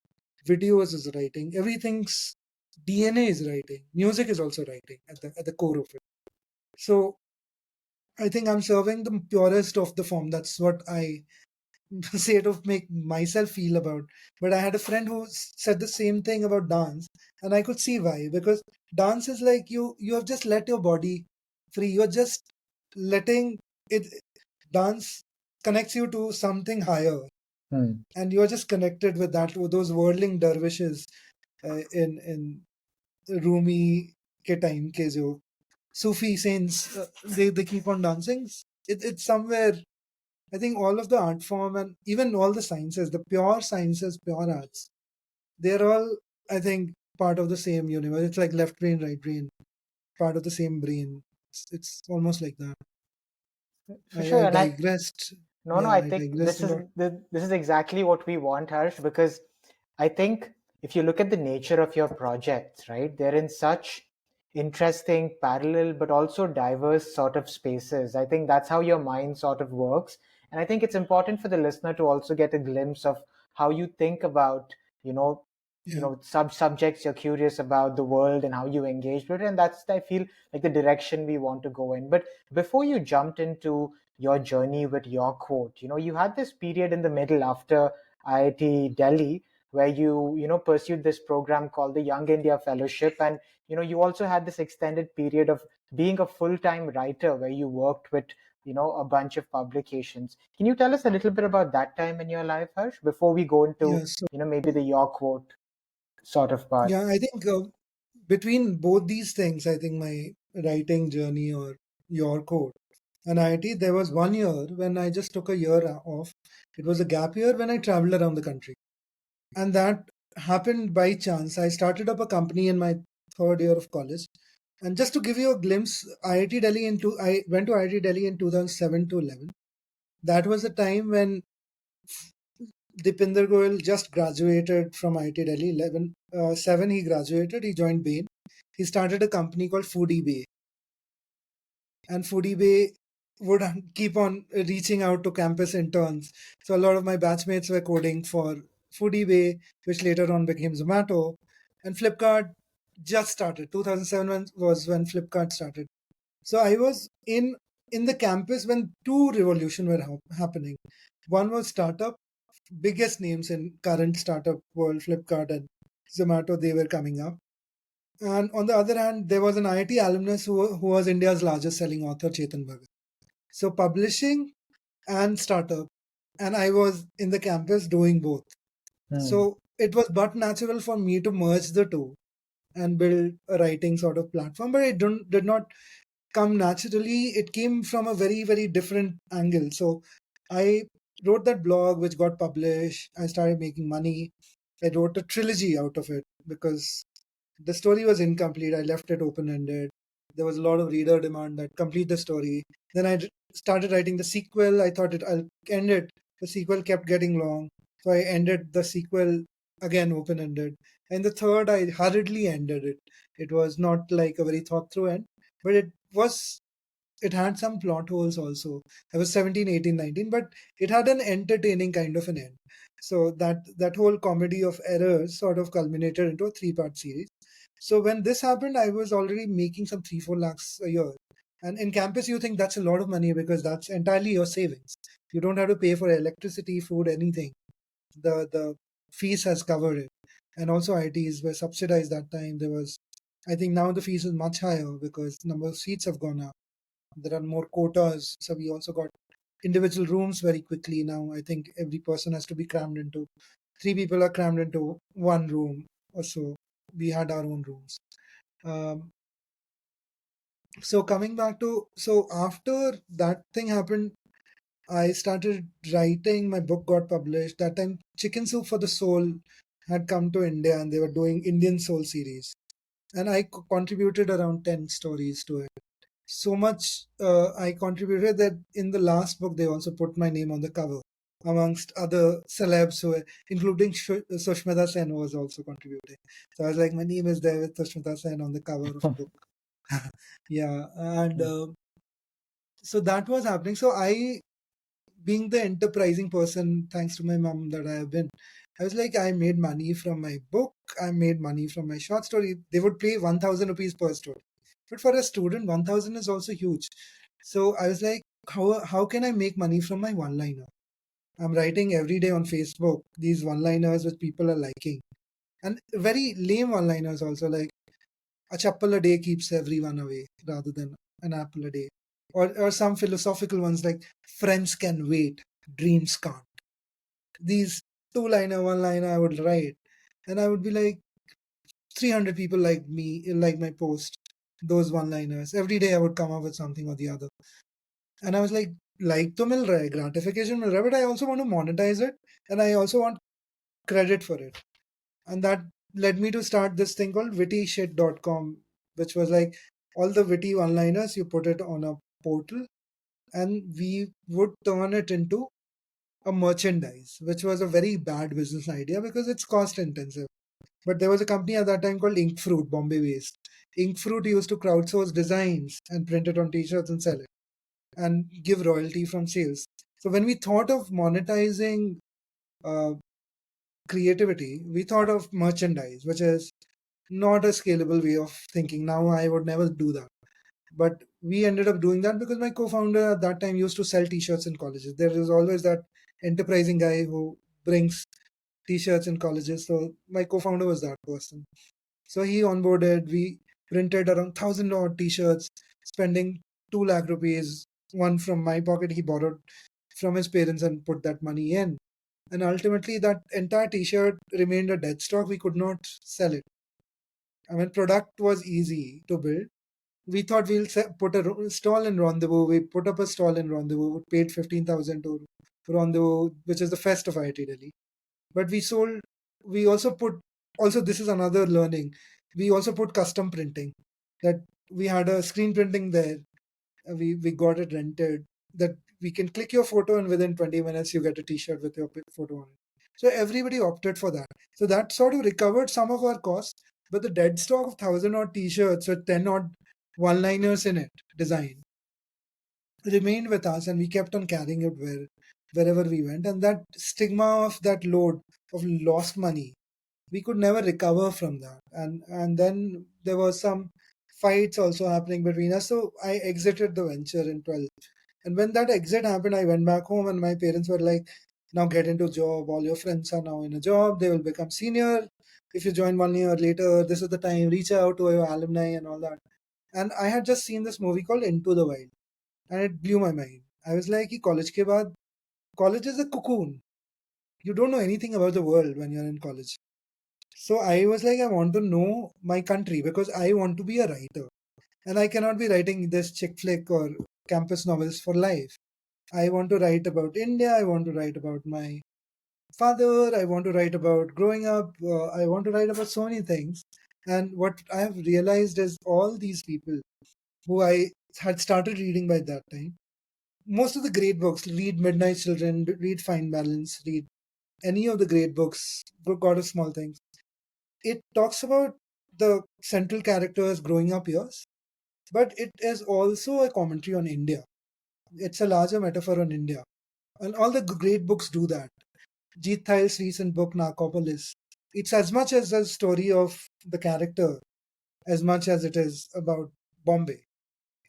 Videos is writing. Everything's DNA is writing. Music is also writing at the core of it. So I think I'm serving the purest of the form. That's what I say to make myself feel about. But I had a friend who said the same thing about dance, and I could see why. Because dance is like you have just let your body free. You're just letting it. Dance connects you to something higher, Hmm. and you're just connected with that. With those whirling dervishes in Rumi ke time ke jo Sufi saints, they keep on dancing. It's somewhere. I think all of the art form and even all the sciences, the pure sciences, pure arts, they're all, I think, part of the same universe. It's like left brain, right brain, part of the same brain. It's almost like that. For I sure. And digressed. no, Yeah, I I think digressed a lot. this is exactly what we want, Harsh, because I think if you look at the nature of your projects, right, they're in such interesting, parallel, but also diverse sort of spaces. I think that's how your mind sort of works. And I think it's important for the listener to also get a glimpse of how you think about, you know, Yeah, subjects you're curious about, the world, and how you engage with it. And that's, I feel, like the direction we want to go in. But before you jumped into your journey with your quote, you had this period in the middle after IIT Delhi where you pursued this program called the Young India Fellowship, and you also had this extended period of being a full-time writer where you worked with a bunch of publications. Can you tell us a little bit about that time in your life, Harsh, before we go into yeah. So maybe the your quote sort of part? yeah, I think between both these things, I think my writing journey or your code. And IIT, there was 1 year when I just took a year off. It was a gap year when I traveled around the country. And that happened by chance. I started up a company in my third year of college. And just to give you a glimpse, I went to IIT Delhi in 2007 to 11. That was the time when Dipinder Goyal just graduated from IIT Delhi. 7 he graduated. He joined Bain. He started a company called Foodie Bay, and Foodie Bay would keep on reaching out to campus interns. So a lot of my batchmates were coding for Foodie Bay, which later on became Zomato. And Flipkart just started. 2007 was when Flipkart started. So I was in the campus when two revolutions were happening. One was startup, biggest names in current startup world, Flipkart and Zomato, they were coming up. And on the other hand, there was an IIT alumnus who was India's largest selling author, Chetan Bhagat. So publishing and startup. And I was in the campus doing both. So it was but natural for me to merge the two and build a writing sort of platform. But it did not come naturally. It came from a very, very different angle. So I wrote that blog, which got published. I started making money. I wrote a trilogy out of it because the story was incomplete. I left it open ended. There was a lot of reader demand that complete the story. Then I started writing the sequel. I thought I'll end it. The sequel kept getting long. So I ended the sequel again open ended. And the third, I hurriedly ended it. It was not like a very thought through end, but it had some plot holes also. I was 17, 18, 19, but it had an entertaining kind of an end. So that whole comedy of errors sort of culminated into a 3-part series. So when this happened, I was already making some 3-4 lakhs a year. And in campus, you think that's a lot of money because that's entirely your savings. You don't have to pay for electricity, food, anything. The fees has covered it. And also ITs were subsidized that time. I think now the fees is much higher because number of seats have gone up. There are more quotas. So we also got individual rooms very quickly now. I think every person has to be crammed into, 3 people are crammed into one room or so. We had our own rooms. So coming back to, so after that thing happened, I started writing. My book got published. That time, Chicken Soup for the Soul had come to India and they were doing Indian Soul series. And I contributed around 10 stories to it. So much I contributed that in the last book, they also put my name on the cover, amongst other celebs, including Sushmita Sen was also contributing. So I was like, my name is there with Sushmita Sen on the cover of a book. Yeah. And so that was happening. So being the enterprising person, thanks to my mom that I have been, I was like, I made money from my book. I made money from my short story. They would pay 1,000 rupees per story. But for a student, 1,000 is also huge. So I was like, how can I make money from my one-liner? I'm writing every day on Facebook, these one-liners which people are liking. And very lame one-liners also, like, a chappal a day keeps everyone away, rather than an apple a day. Or some philosophical ones like, friends can wait, dreams can't. These two-liner, one-liner I would write. And I would be like, 300 people like me, like my post, those one-liners. Every day I would come up with something or the other. And I was like to mil raha hai, gratification mil raha hai, but I also want to monetize it and I also want credit for it. And that led me to start this thing called WittyShit.com, which was like all the witty one-liners, you put it on a portal and we would turn it into a merchandise, which was a very bad business idea because it's cost intensive. But there was a company at that time called Ink Fruit, Bombay based. Ink Fruit used to crowdsource designs and print it on t-shirts and sell it and give royalty from sales. So when we thought of monetizing uh, creativity, we thought of merchandise, which is not a scalable way of thinking. Now I would never do that. But we ended up doing that because my co-founder at that time used to sell t-shirts in colleges. There is always that enterprising guy who brings t-shirts in colleges. So my co-founder was that person. So he onboarded, we printed around 1,000 odd t-shirts, spending 2 lakh rupees. One from my pocket, he borrowed from his parents and put that money in. And ultimately, that entire t-shirt remained a dead stock. We could not sell it. I mean, product was easy to build, we thought we'll put a stall in Rendezvous. We put up a stall in Rendezvous, paid 15,000 to Rendezvous, which is the fest of IIT Delhi. But we also put, also this is another learning, we also put custom printing, that we had a screen printing there. We got it rented, that we can click your photo and within 20 minutes you get a t-shirt with your photo on it. So everybody opted for that. So that sort of recovered some of our costs, but the dead stock of 1,000 odd t-shirts with 10 odd one-liners in it, design, remained with us, and we kept on carrying it wherever we went. And that stigma of that load of lost money, we could never recover from that. And then there was some fights also happening between us. So I exited the venture in 12th. And when that exit happened, I went back home, and my parents were like, now get into job. All your friends are now in a job. They will become senior. If you join 1 year later, this is the time. Reach out to your alumni and all that. And I had just seen this movie called Into the Wild, and it blew my mind. I was like, college ke baad, college is a cocoon. You don't know anything about the world when you're in college. So I was like, I want to know my country because I want to be a writer. And I cannot be writing this chick flick or campus novels for life. I want to write about India. I want to write about my father. I want to write about growing up. I want to write about so many things. And what I have realized is all these people who I had started reading by that time, most of the great books, read Midnight Children, read Fine Balance, read any of the great books, God of Small Things. It talks about the central characters growing up years, but it is also a commentary on India. It's a larger metaphor on India. And all the great books do that. Jeet Thayil's recent book, Narcopolis, it's as much as a story of the character as much as it is about Bombay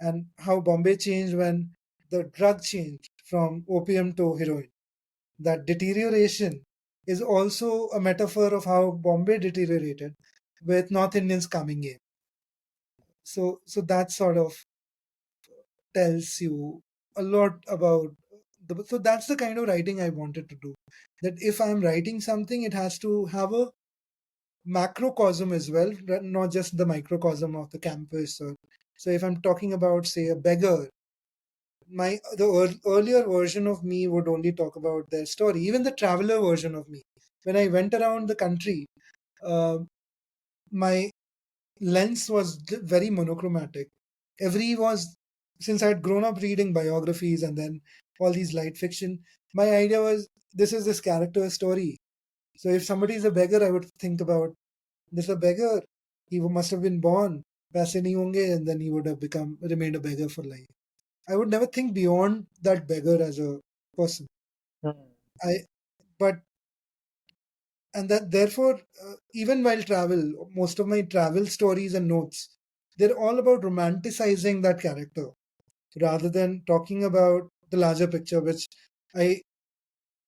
and how Bombay changed when the drug changed from opium to heroin. That deterioration is also a metaphor of how Bombay deteriorated with North Indians coming in. So that sort of tells you a lot about so that's the kind of writing I wanted to do. That if I'm writing something, it has to have a macrocosm as well, not just the microcosm of the campus. Or so if I'm talking about, say, a beggar, the earlier version of me would only talk about their story. Even the traveler version of me, when I went around the country, uh, my lens was very monochromatic. Every was Since I had grown up reading biographies and then all these light fiction, my idea was this is this character's story. So if somebody is a beggar, I would think about this is a beggar. He must have been born, paise nahi honge, and then he would have remained a beggar for life. I would never think beyond that beggar as a person. Hmm. I but and that therefore, even while travel, most of my travel stories and notes, they're all about romanticizing that character rather than talking about the larger picture, which I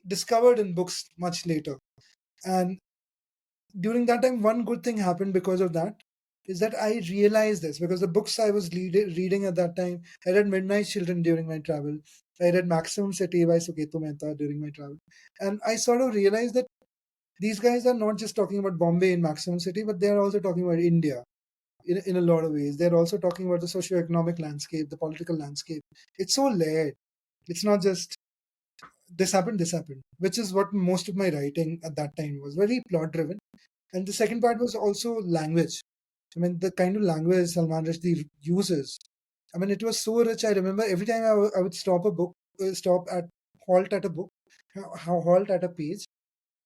discovered in books much later. And during that time, one good thing happened because of that is that I realized this because the books I was reading at that time, I read Midnight Children during my travel. I read Maximum City by Suketu Mehta during my travel. And I sort of realized that these guys are not just talking about Bombay in Maximum City, but they are also talking about India in a lot of ways. They're also talking about the socio-economic landscape, the political landscape. It's so layered. It's not just this happened, which is what most of my writing at that time was very plot driven. And the second part was also language. I mean, the kind of language Salman Rushdie uses. I mean, it was so rich. I remember every time I would stop a book, halt at a book, halt at a page,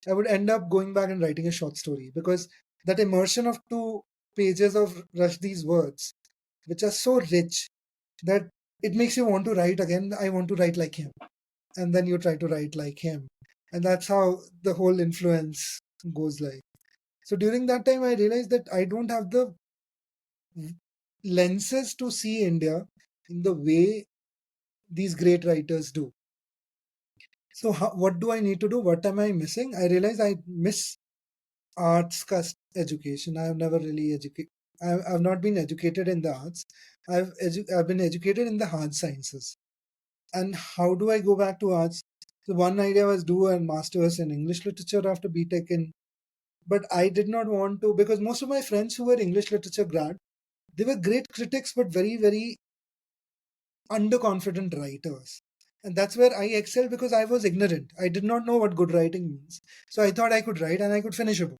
I would end up going back and writing a short story because that immersion of 2 pages of Rushdie's words, which are so rich that it makes you want to write again. I want to write like him. And then you try to write like him. And that's how the whole influence goes like. So during that time, I realized that I don't have the lenses to see India in the way these great writers do. So what do I need to do? What am I missing? I realize I miss arts cast education. I have never really educated. I've not been educated in the arts. I've been educated in the hard sciences. And how do I go back to arts? So one idea was do a master's in English literature after BTech, but I did not want to because most of my friends who were English literature grad, They were great critics, but very, very underconfident writers. And that's where I excelled because I was ignorant. I did not know what good writing means. So I thought I could write and I could finish a book.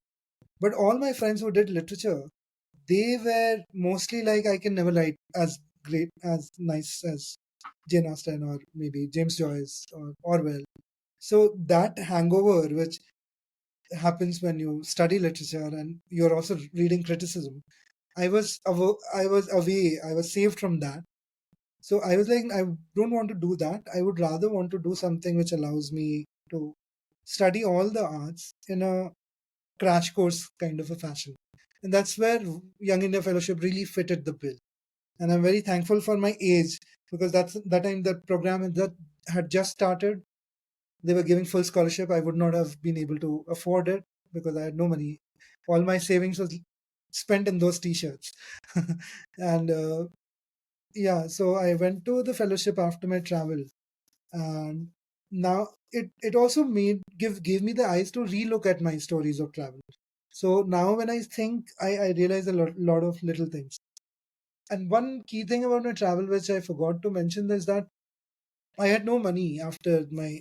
But all my friends who did literature, they were mostly like, I can never write as great, as nice as Jane Austen or maybe James Joyce or Orwell. So that hangover, which happens when you study literature and you're also reading criticism, I was away. I was saved from that. So I was like, I don't want to do that. I would rather want to do something which allows me to study all the arts in a crash course kind of a fashion. And that's where Young India Fellowship really fitted the bill. And I'm very thankful for my age because that's that time the program that had just started. They were giving full scholarship. I would not have been able to afford it because I had no money. All my savings was spent in those t-shirts. And yeah, so I went to the fellowship after my travel, and now it also gave me the eyes to relook at my stories of travel. So now when I think, I realize a lot of little things. And one key thing about my travel which I forgot to mention is that I had no money after my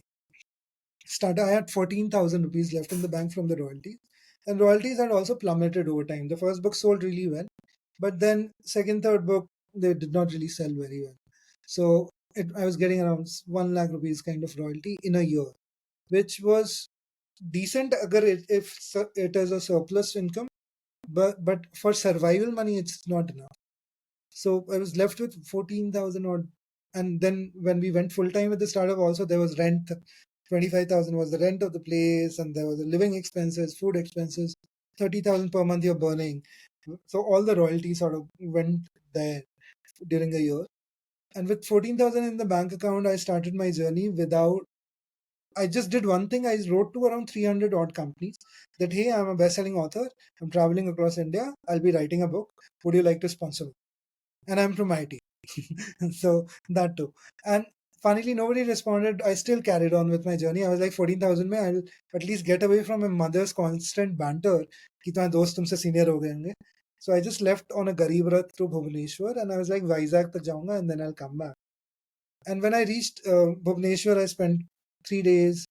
start. I had 14,000 rupees left in the bank from the royalties, and royalties had also plummeted over time. The first book sold really well, but then second, third book, they did not really sell very well. So I was getting around 1 lakh rupees kind of royalty in a year, which was decent if it is a surplus income, but for survival money, it's not enough. So I was left with 14,000 odd. And then when we went full time with the startup, also there was rent. 25,000 was the rent of the place, and there was the living expenses, food expenses. 30,000 per month you're burning. So all the royalties sort of went there during a year. And with 14,000 in the bank account, I started my journey without. I just did one thing. I wrote to around 300 odd companies that, hey, I'm a best-selling author. I'm traveling across India. I'll be writing a book. Would you like to sponsor me? And I'm from IT. So that too. And funnily, nobody responded. I still carried on with my journey. I was like 14,000 mein, I'll at least get away from my mother's constant banter. कि तुम्हारे दोस्त तुमसे senior हो गए होंगे. So I just left on a Garib Rath through Bhubaneswar, and I was like, Vizag tak jaunga and then I'll come back. And when I reached Bhubaneswar, I spent 3 days.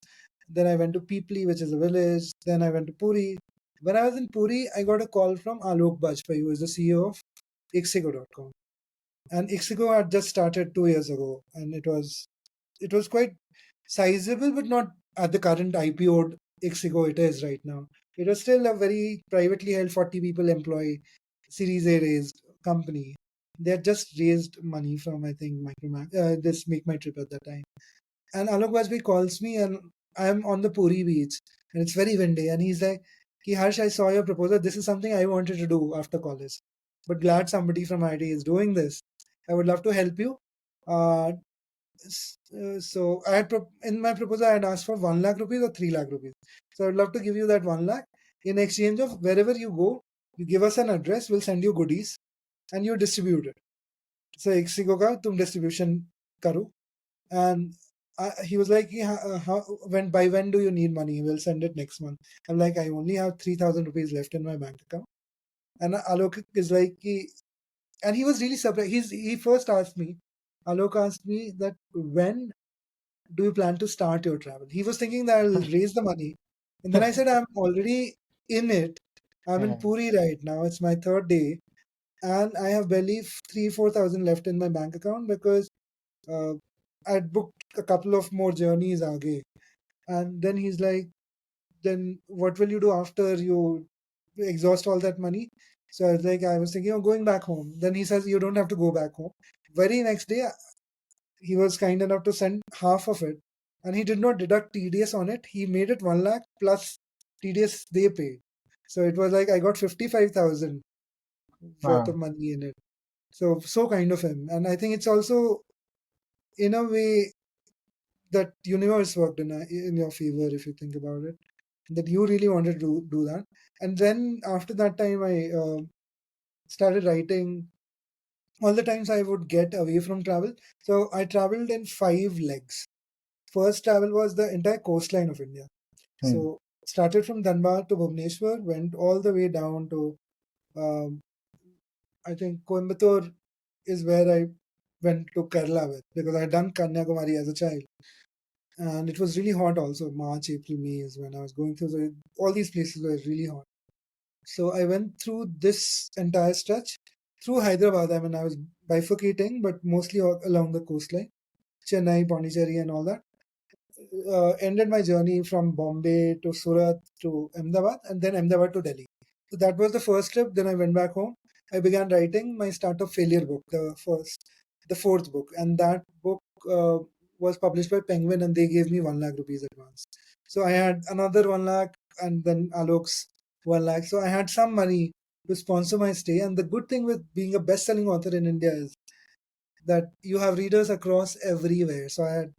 Then I went to Peepli, which is a village. Then I went to Puri. When I was in Puri, I got a call from Alok Bajpai, who is the CEO of Ixigo.com. And Ixigo had just started 2 years ago, and it was quite sizable, but not at the current IPO Ixigo it is right now. It was still a very privately held 40 people employee, Series A raised company. They had just raised money from, I think, this Make My Trip at that time. And Alok Bajpai calls me, and I'm on the Puri beach, and it's very windy. And he's like, Ki Harsh, I saw your proposal. This is something I wanted to do after college, but glad somebody from IT is doing this. I would love to help you. Uh, so I had in my proposal, I had asked for 1 lakh rupees or 3 lakh rupees. So I'd love to give you that 1 lakh in exchange of wherever you go, you give us an address, we'll send you goodies, and you distribute it. So Ixigo ka tum distribution karo. And he was like, yeah, when do you need money? We'll send it next month. I'm like, I only have 3,000 rupees left in my bank account. And Alok is like, and he was really surprised. He first asked me, Alok asked me that, when do you plan to start your travel? He was thinking that I'll raise the money. And then I said, I'm already in it. I'm in Puri right now. It's my third day. And I have barely 4,000 left in my bank account because uh, I'd booked a couple of more journeys aage. And then he's like, then what will you do after you exhaust all that money? So I was thinking of going back home. Then he says, you don't have to go back home. Very next day, he was kind enough to send half of it. And he did not deduct TDS on it. He made it 1 lakh plus TDS they paid. So it was like I got 55,000 worth of money in it. So kind of him. And I think it's also, in a way, that universe worked in your favor if you think about it, that you really wanted to do that. And then after that time, I started writing all the times I would get away from travel. So I traveled in 5 legs. First travel was the entire coastline of India. So started from Dhanbad to Bhubaneswar, went all the way down to um, I think Coimbatore is where I went to Kerala with, because I had done Kanyakumari as a child. And it was really hot also. March, April, May is when I was going through. All these places were really hot. So I went through this entire stretch through Hyderabad. I mean, I was bifurcating, but mostly along the coastline, Chennai, Pondicherry, and all that. Ended my journey from Bombay to Surat to Ahmedabad, and then Ahmedabad to Delhi. So that was the first trip. Then I went back home. I began writing my Start of Failure book, the fourth book, and that book was published by Penguin, and they gave me 1 lakh rupees advance. So I had another 1 lakh, and then Alok's 1 lakh. So I had some money to sponsor my stay. And the good thing with being a best-selling author in India is that you have readers across everywhere. So I had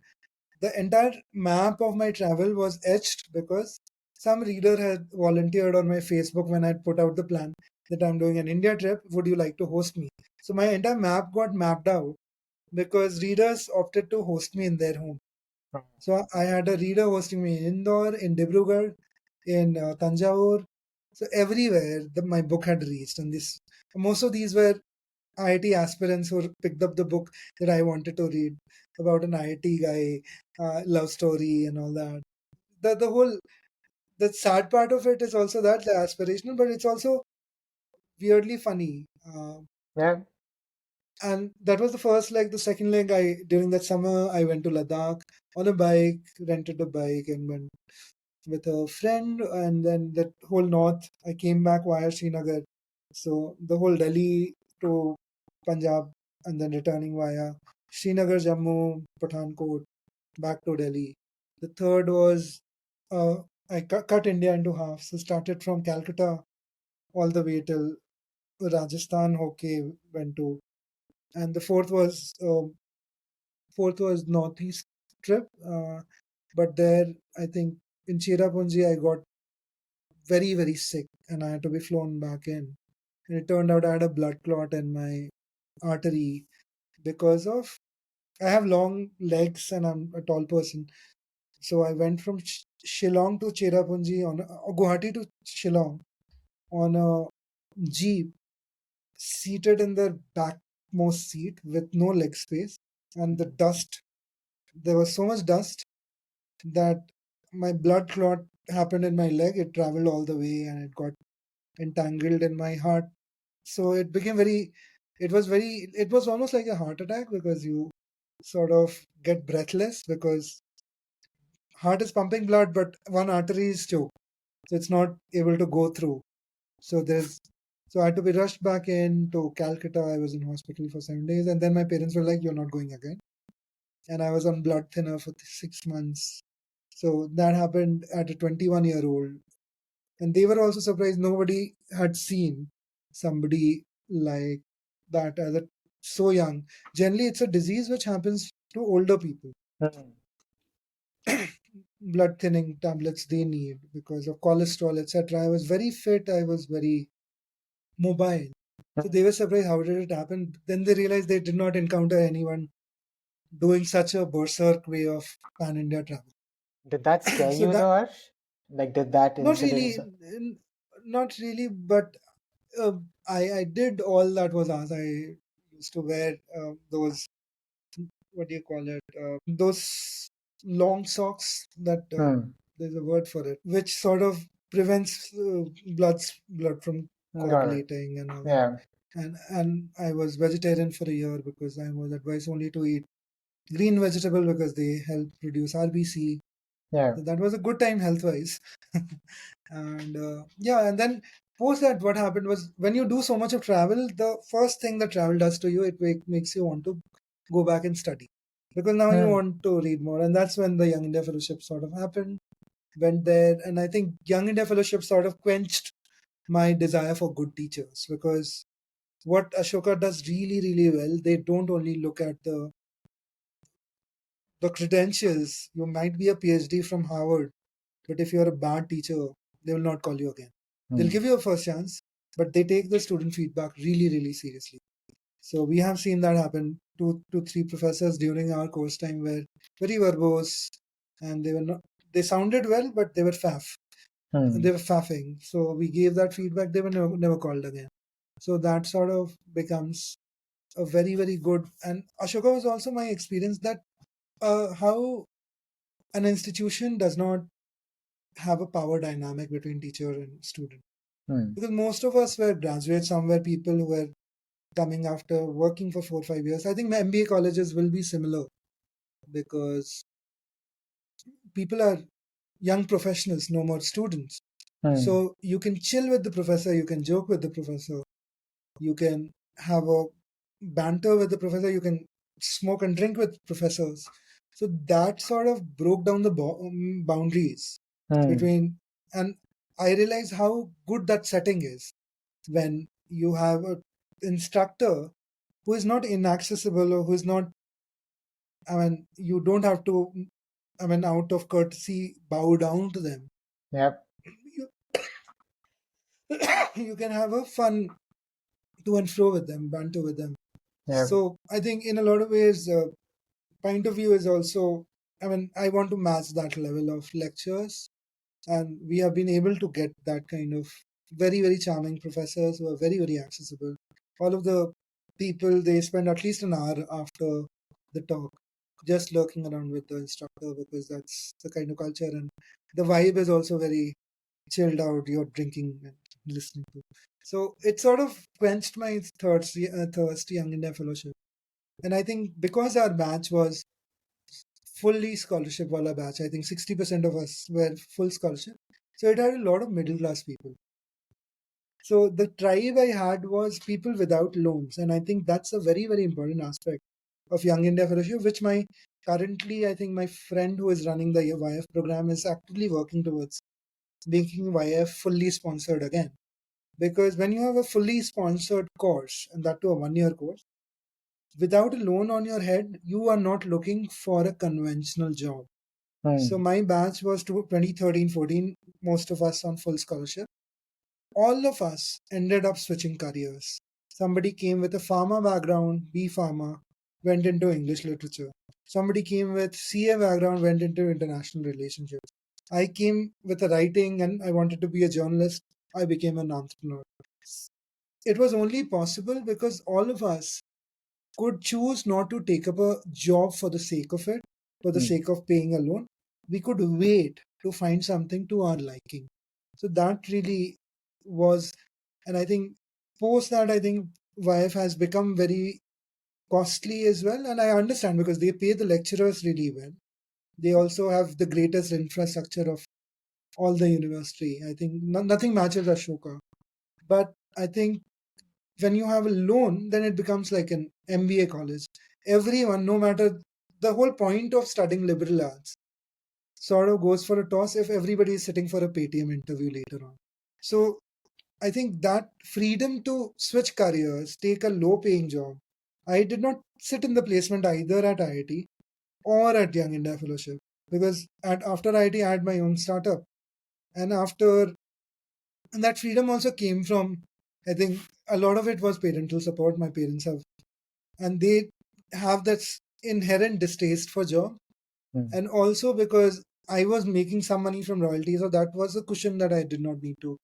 the entire map of my travel was etched because some reader had volunteered on my Facebook when I put out the plan that I'm doing an India trip. Would you like to host me? So my entire map got mapped out because readers opted to host me in their home. So I had a reader hosting me in Indore, in Dibrugarh, in Tanjavur. So everywhere my book had reached, and most of these were IIT aspirants who picked up the book that I wanted to read about an IIT guy, love story, and all that. The sad part of it is also that the aspirational, but it's also weirdly funny. Yeah. And that was the first leg. The second leg, during that summer, I went to Ladakh on a bike, rented a bike, and went with a friend. And then that whole north, I came back via Srinagar. So the whole Delhi to Punjab, and then returning via Srinagar, Jammu, Pathankot, back to Delhi. The third was I cut India into half. So started from Calcutta all the way till Rajasthan. Okay, went to, and the fourth was northeast trip. But there, I think in Cherrapunji, I got very very sick, and I had to be flown back in. And it turned out I had a blood clot in my artery because of I have long legs and I'm a tall person. So I went from Shillong to Cherrapunji Guwahati to Shillong on a jeep, seated in the backmost seat with no leg space, and the dust. There was so much dust that my blood clot happened in my leg. It traveled all the way and it got entangled in my heart. So it became very. It was very. It was almost like a heart attack because you sort of get breathless because heart is pumping blood, but one artery is choked, so it's not able to go through. So I had to be rushed back in to Calcutta. I was in hospital for 7 days, and then my parents were like, "You're not going again." And I was on blood thinner for 6 months. So that happened at a 21-year-old, and they were also surprised. Nobody had seen somebody like that so young. Generally, it's a disease which happens to older people. Hmm. Blood thinning tablets they need because of cholesterol, etc. I was very fit. I was very mobile. So they were surprised, how did it happen? Then they realized they did not encounter anyone doing such a berserk way of pan India travel. Did that scare So you that though, Harsh? Like, did that not incident? really, not really, but uh, I did all that was asked. I used to wear those, what do you call it? Those long socks that Hmm. there's a word for it, which sort of prevents blood from Got it. coagulating and all that. Yeah. And I was vegetarian for a year because I was advised only to eat green vegetable because they help produce RBC. Yeah. So that was a good time health wise. And yeah, and then post that, what happened was when you do so much of travel, the first thing that travel does to you, it makes you want to go back and study because now you Hmm. want to read more. And that's when the Young India Fellowship sort of happened. Went there, and I think Young India Fellowship sort of quenched my desire for good teachers because what Ashoka does really, really well, they don't only look at the credentials. You might be a PhD from Harvard, but if you're a bad teacher, they will not call you again. They'll Hmm. give you a first chance, but they take the student feedback really, really seriously. So we have seen that happen. Two to three professors during our course time were very verbose, and they were not. They sounded well, but they were faff. Hmm. They were faffing. So we gave that feedback. They were never called again. So that sort of becomes a very, very good. And Ashoka was also my experience that how an institution does not have a power dynamic between teacher and student. Because most of us were graduates, some were people who were coming after working for 4 or 5 years. I think my MBA colleges will be similar because people are young professionals, no more students. So you can chill with the professor, you can joke with the professor, you can have a banter with the professor, you can smoke and drink with professors. So that sort of broke down the boundaries between, and I realized how good that setting is when you have an instructor who is not inaccessible or who is not, I mean, you don't have to, I mean, out of courtesy, bow down to them. Yep. You, you can have a fun to and fro with them, banter with them. Yep. So I think in a lot of ways, point of view is also, I mean, I want to match that level of lectures. And we have been able to get that kind of very, very charming professors who are very, very accessible. All of the people, they spend at least an hour after the talk just lurking around with the instructor because that's the kind of culture. And the vibe is also very chilled out. You're drinking and listening to. So it sort of quenched my thirst Young India Fellowship. And I think because our batch was fully scholarship wala batch, I think 60% of us were full scholarship. So it had a lot of middle class people. So the tribe I had was people without loans. And I think that's a very, very important aspect of Young India Fellowship, which currently, I think my friend who is running the YF program is actively working towards making YF fully sponsored again. Because when you have a fully sponsored course, and that too a 1 year course, without a loan on your head, you are not looking for a conventional job. So my batch was to 2013-14, most of us on full scholarship. All of us ended up switching careers. Somebody came with a pharma background, B pharma, went into English literature. Somebody came with CA background, went into international relationships. I came with a writing and I wanted to be a journalist. I became an entrepreneur. It was only possible because all of us could choose not to take up a job for the sake of it, for the sake of paying a loan. We could wait to find something to our liking. So that really was, and I think post that, I think YF has become very costly as well. And I understand because they pay the lecturers really well. They also have the greatest infrastructure of all the university. I think nothing matches Ashoka. But I think when you have a loan, then it becomes like an MBA college. Everyone, no matter the whole point of studying liberal arts, sort of goes for a toss if everybody is sitting for a Paytm interview later on. So I think that freedom to switch careers, take a low paying job. I did not sit in the placement either at IIT or at Young India Fellowship because after IIT, I had my own startup. And and that freedom also came from, I think a lot of it was parental support. My parents have, and they have that inherent distaste for job. And also because I was making some money from royalties, so that was a cushion that I did not need to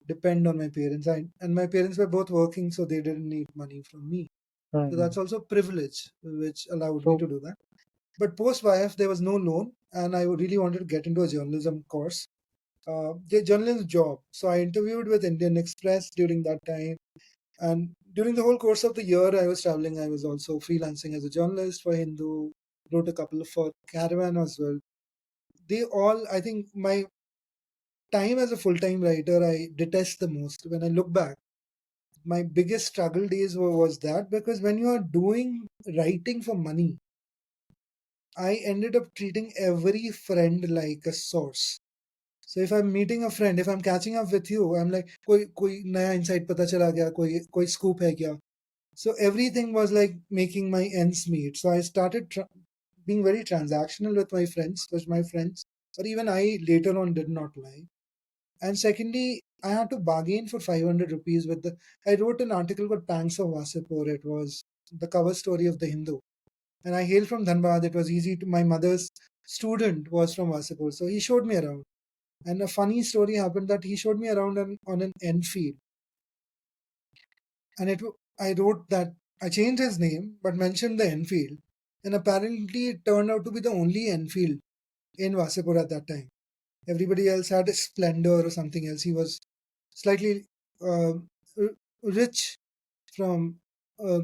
depend on my parents. And my parents were both working, so they didn't need money from me. So that's also privilege, which allowed me to do that. But post YF, there was no loan, and I really wanted to get into a journalism course, the journalism job. So I interviewed with Indian Express during that time. And during the whole course of the year I was traveling, I was also freelancing as a journalist for Hindu, wrote a couple of for Caravan as well. They all, I think my time as a full-time writer, I detest the most. When I look back, my biggest struggle days was that because when you are doing writing for money, I ended up treating every friend like a source. So if I'm meeting a friend, if I'm catching up with you, I'm like, koi naya insight pata chala gaya, koi scoop hai kya? So everything was like making my ends meet. So I started being very transactional with my friends, which my friends, or even I later on did not like. And secondly, I had to bargain for 500 rupees with the. I wrote an article called Pangs of Wasipur. It was the cover story of the Hindu. And I hail from Dhanbad. It was easy to. My mother's student was from Wasipur. So he showed me around. And a funny story happened that he showed me around on an Enfield. and I wrote that I changed his name but mentioned the Enfield, and apparently it turned out to be the only Enfield in Wasipur at that time. Everybody else had a Splendor or something else. He was slightly uh, rich from, uh,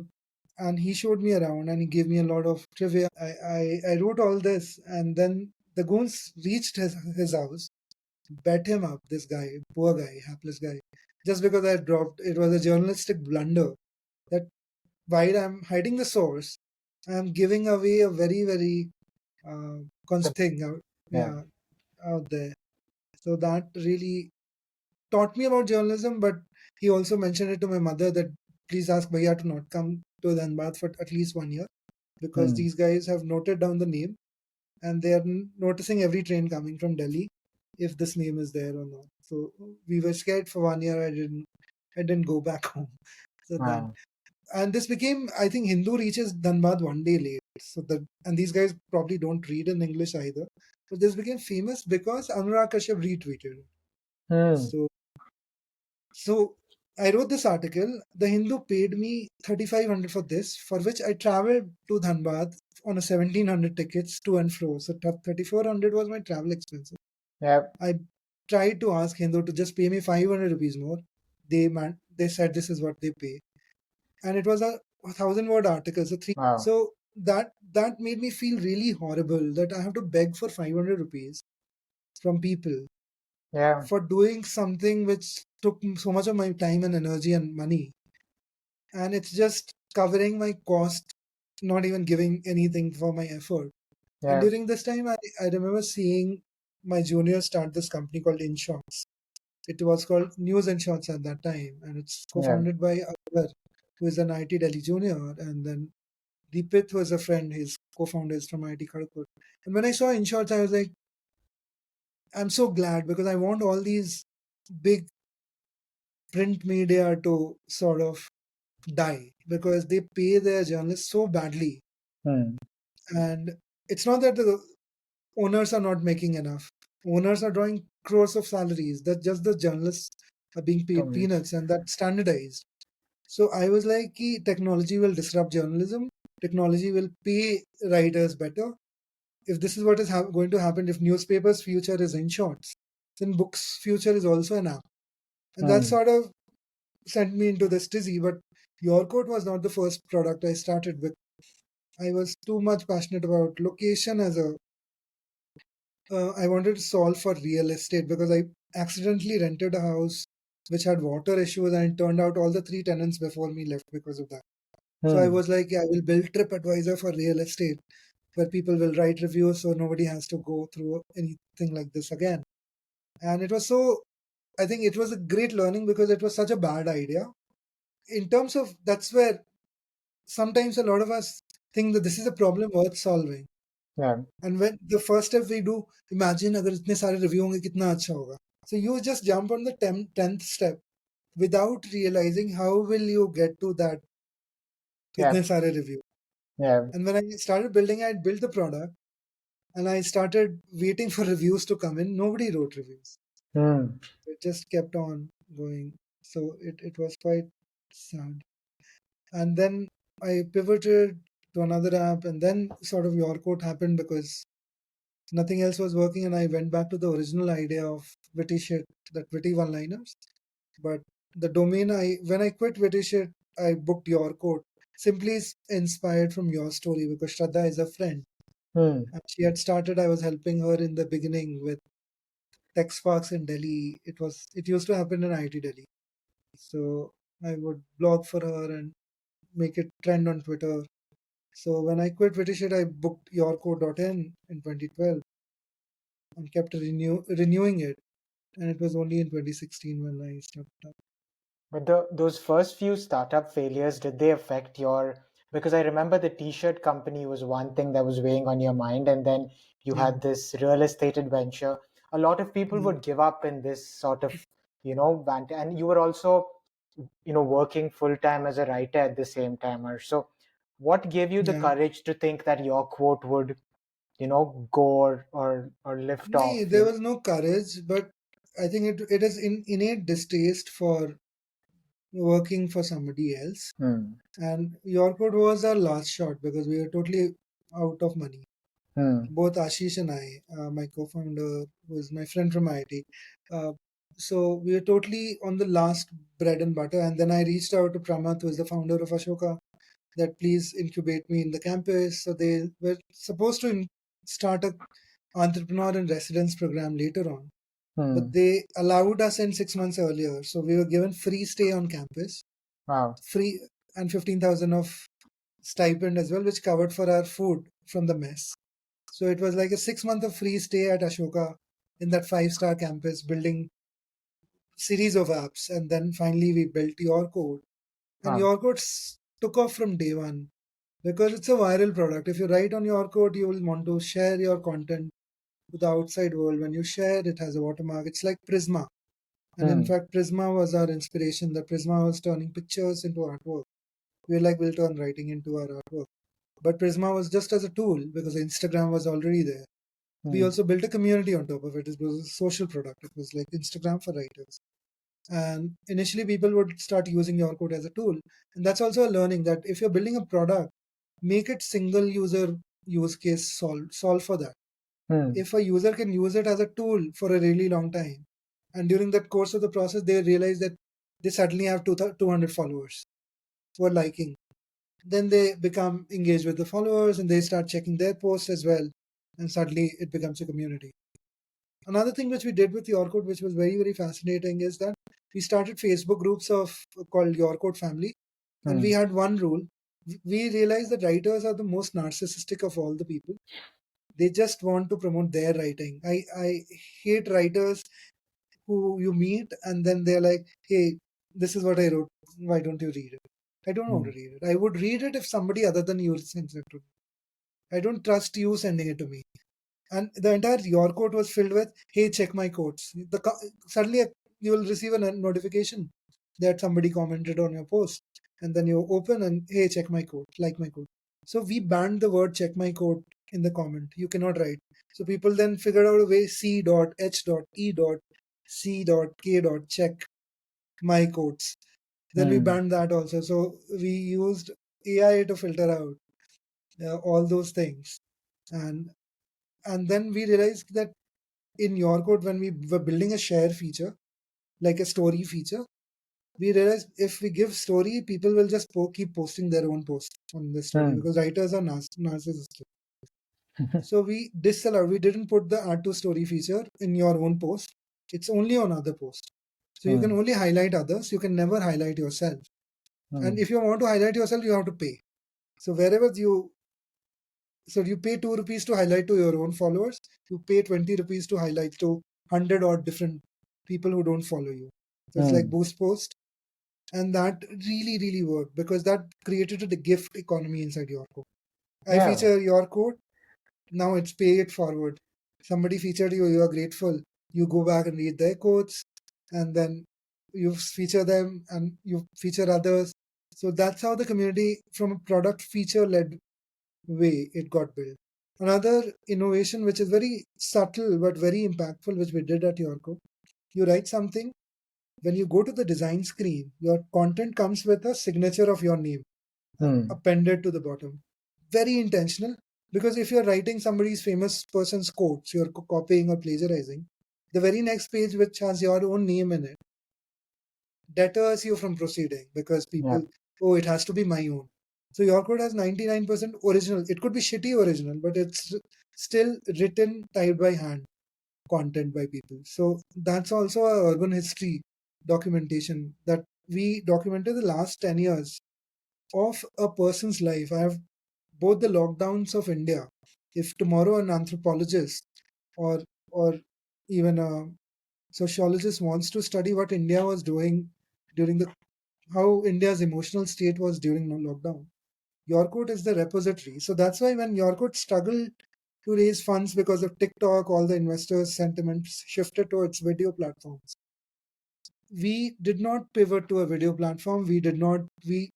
and he showed me around and he gave me a lot of trivia. I wrote all this, and then the goons reached his house, bet him up. This guy, poor guy, hapless guy, just because I dropped. It was a journalistic blunder that while I'm hiding the source, I'm giving away a very thing out, Yeah. yeah, out there. So that really taught me about journalism, but he also mentioned it to my mother that please ask Bhaiya to not come to Dhanbad for at least 1 year, because Hmm. these guys have noted down the name and they are noticing every train coming from Delhi if this name is there or not. So we were scared for 1 year. I didn't go back home. So that, Wow. and this became, I think Hindu reaches Dhanbad one day late. So that, and these guys probably don't read in English either. But this became famous because Anurag Kashyap retweeted it. Hmm. So I wrote this article. The Hindu paid me 3,500 for this, for which I traveled to Dhanbad on a 1,700 tickets to and fro. So 3,400 was my travel expenses. Yeah. I tried to ask Hindu to just pay me 500 rupees more. They said this is what they pay, and it was a 1,000 word article. So three. Wow. So that made me feel really horrible that I have to beg for 500 rupees from people Yeah. for doing something which took so much of my time and energy and money, and it's just covering my cost, not even giving anything for my effort. And Yeah. during this time, I remember seeing my junior start this company called InShots. It was called News InShots at that time, and it's Yeah. co-founded by Akbar, who is an IIT Delhi junior, and then Deepith was a friend. His co-founder is from IIT Kharagpur. And when I saw InShots, I was like, I'm so glad, because I want all these big print media to sort of die, because they pay their journalists so badly. Hmm. And it's not that the owners are not making enough. Owners are drawing crores of salaries. That just the journalists are being paid Don't. peanuts, and that's standardized. So I was like, "Ki technology will disrupt journalism. Technology will pay writers better. If this is what is going to happen, if newspapers' future is in shorts, then books' future is also an app." And that Hmm. sort of sent me into this dizzy. But Your Coat was not the first product I started with. I was too much passionate about location as a. I wanted to solve for real estate because I accidentally rented a house which had water issues, and it turned out all the three tenants before me left because of that. So I Hmm. was like, yeah, I will build TripAdvisor for real estate where people will write reviews so nobody has to go through anything like this again. And it was so, I think it was a great learning because it was such a bad idea. In terms of, that's where sometimes a lot of us think that this is a problem worth solving. Yeah. And when the first step we do, imagine अगर इतने सारे review होंगे कितना अच्छा होगा. So you just jump on the 10th step without realizing how will you get to that Yeah. इतने सारे review. Yeah. And when I started building, I built the product and I started waiting for reviews to come in. Nobody wrote reviews. Hmm. It just kept on going. So it was quite sad. And then I pivoted to another app, and then sort of your quote happened because nothing else was working, and I went back to the original idea of WittyShit, that witty one-liners. But the domain, I when I quit WittyShit, I booked your quote, simply inspired from your story because Shraddha is a friend. Hmm. And she had started, I was helping her in the beginning with tech sparks in Delhi. It used to happen in IIT Delhi. So I would blog for her and make it trend on Twitter. So when I quit WittyShit, I booked yourcode.in 2012 and kept renewing it. And it was only in 2016 when I stopped. But those first few startup failures, did they affect your? Because I remember the t-shirt company was one thing that was weighing on your mind, and then you Yeah, had this real estate adventure. A lot of people yeah, would give up in this sort of, and you were also, working full time as a writer at the same time. Or so, what gave you the yeah. courage to think that your quote would, go or lift No, off? there was no courage, but I think it is innate distaste for working for somebody else. Hmm. And your code was our last shot because we were totally out of money. Hmm. Both Ashish and I, my co-founder, was my friend from IIT. Uh, so we were totally on the last bread and butter. And then I reached out to Pramath, who is the founder of Ashoka, that please incubate me in the campus. So they were supposed to start a entrepreneur in residence program later on, Hmm. but they allowed us in 6 months earlier. So we were given free stay on campus, Wow. free, and 15,000 of stipend as well, which covered for our food from the mess. So it was like a 6 month of free stay at Ashoka in that 5-star campus, building series of apps, and then finally we built your code. And Wow. your code took off from day one because it's a viral product. If you write on your code, you will want to share your content to the outside world. When you share, it has a watermark. It's like Prisma. And in Hmm. fact, Prisma was our inspiration. The Prisma was turning pictures into artwork. We were like, we'll turn writing into our artwork. But Prisma was just as a tool because Instagram was already there. We Hmm. also built a community on top of it. It was a social product. It was like Instagram for writers. And initially, people would start using your code as a tool. And that's also a learning that if you're building a product, make it single user use case solve for that. Hmm. If a user can use it as a tool for a really long time, and during that course of the process, they realize that they suddenly have 200 followers who are liking, then they become engaged with the followers and they start checking their posts as well. And suddenly it becomes a community. Another thing which we did with Your Code, which was very, very fascinating, is that we started Facebook groups of called Your Code Family, and we Hmm. had one rule. We realized that writers are the most narcissistic of all the people. They just want to promote their writing. I hate writers who you meet and then they're like, hey, this is what I wrote. Why don't you read it? I don't want Hmm. to read it. I would read it if somebody other than you sends it to me. I don't trust you sending it to me. And the entire your code was filled with, hey, check my quotes. Suddenly you will receive a notification that somebody commented on your post, and then you open and, hey, check my code, like my code. So we banned the word check my code in the comment. You cannot write. So people then figured out a way, c dot h dot e dot c dot k dot check my codes. Then we Hmm. banned that also. So we used AI to filter out all those things. And then we realized that in your code, when we were building a share feature, like a story feature, we realized if we give story, people will just keep posting their own post on the story Hmm. because writers are narcissistic. So we disallowed, we didn't put the add to story feature in your own post. It's only on other posts. So you can Hmm. only highlight others. You can never highlight yourself. And Hmm. if you want to highlight yourself, you have to pay. So wherever you pay 2 rupees to highlight to your own followers, you pay 20 rupees to highlight to 100 odd different people who don't follow you. So it's like Hmm. boost post. And that really, really worked because that created a gift economy inside your code. I Yeah. feature your code, now it's pay it forward. Somebody featured you, you are grateful. You go back and read their quotes, and then you feature them and you feature others. So that's how the community, from a product feature led way, it got built. Another innovation which is very subtle but very impactful, which we did at Yorko, you write something, when you go to the design screen, your content comes with a signature of your name Hmm. appended to the bottom. Very intentional because if you're writing somebody's famous person's quotes, you're copying or plagiarizing, the very next page, which has your own name in it, deters you from proceeding because Yeah. people, oh, it has to be my own. So your code has 99% original. It could be shitty original, but it's still written, typed by hand, content by people. So that's also a urban history documentation that we documented the last 10 years of a person's life. I have both the lockdowns of India. If tomorrow an anthropologist or or even a sociologist wants to study what India was doing during the how India's emotional state was during the lockdown, Yorkut is the repository. So that's why when Yorkut struggled to raise funds because of TikTok, all the investors' sentiments shifted towards video platforms. We did not pivot to a video platform. We did not. We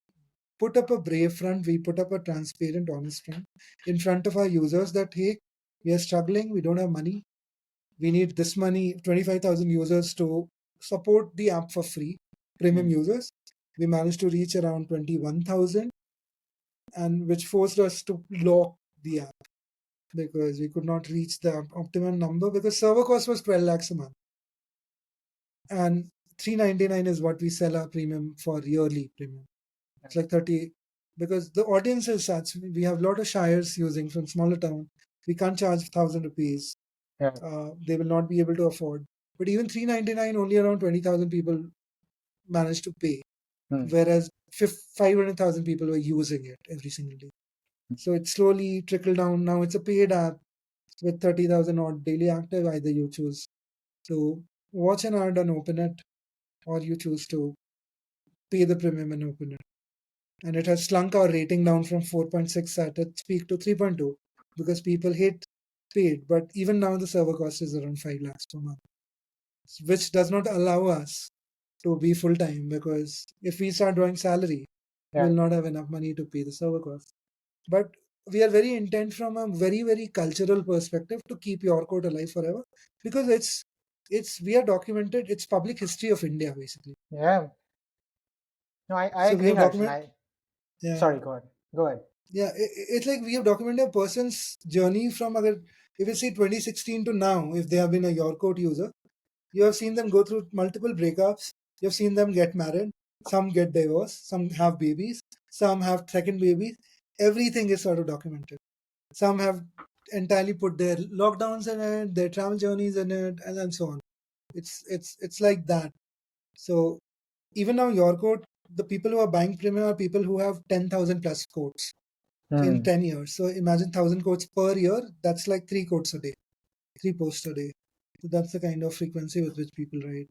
put up a brave front. We put up a transparent, honest front in front of our users that hey, we are struggling. We don't have money. We need this money. 25,000 users to support the app for free. Premium Hmm. users. We managed to reach around 21,000, and which forced us to lock the app because we could not reach the optimum number because server cost was 12 lakhs a month. And 399 is what we sell our premium for, yearly premium. It's like 30, because the audience is such. We have a lot of shires using from smaller town. We can't charge 1,000 rupees. Yeah. They will not be able to afford. But even 399, only around 20,000 people managed to pay, whereas 500,000 people were using it every single day. So it slowly trickled down. Now it's a paid app with 30,000 odd daily active. Either you choose to watch an ad and open it, or you choose to pay the premium and open it. And it has slunk our rating down from 4.6 at its peak to 3.2 because people hate paid. But even now, the server cost is around 5 lakhs per month, which does not allow us to be full time, because if we start drawing salary, we'll not have enough money to pay the server cost. But we are very intent from a very, very cultural perspective to keep your code alive forever, because we are documented. It's public history of India, basically. Yeah. No, I So we agree, have Harsh. yeah. Sorry, go ahead. Go ahead. Yeah, it's like we have documented a person's journey from, if you see 2016 to now, if they have been a Yorkcode user, you have seen them go through multiple breakups. You have seen them get married. Some get divorced. Some have babies. Some have second babies. Everything is sort of documented. Some have entirely put their lockdowns in it, their travel journeys in it, and so on. It's like that. So even now, Yorkcode, the people who are buying premium are people who have 10,000 plus quotes in 10 years. So imagine 1,000 quotes per year. That's like 3 quotes a day, 3 posts a day. So that's the kind of frequency with which people write.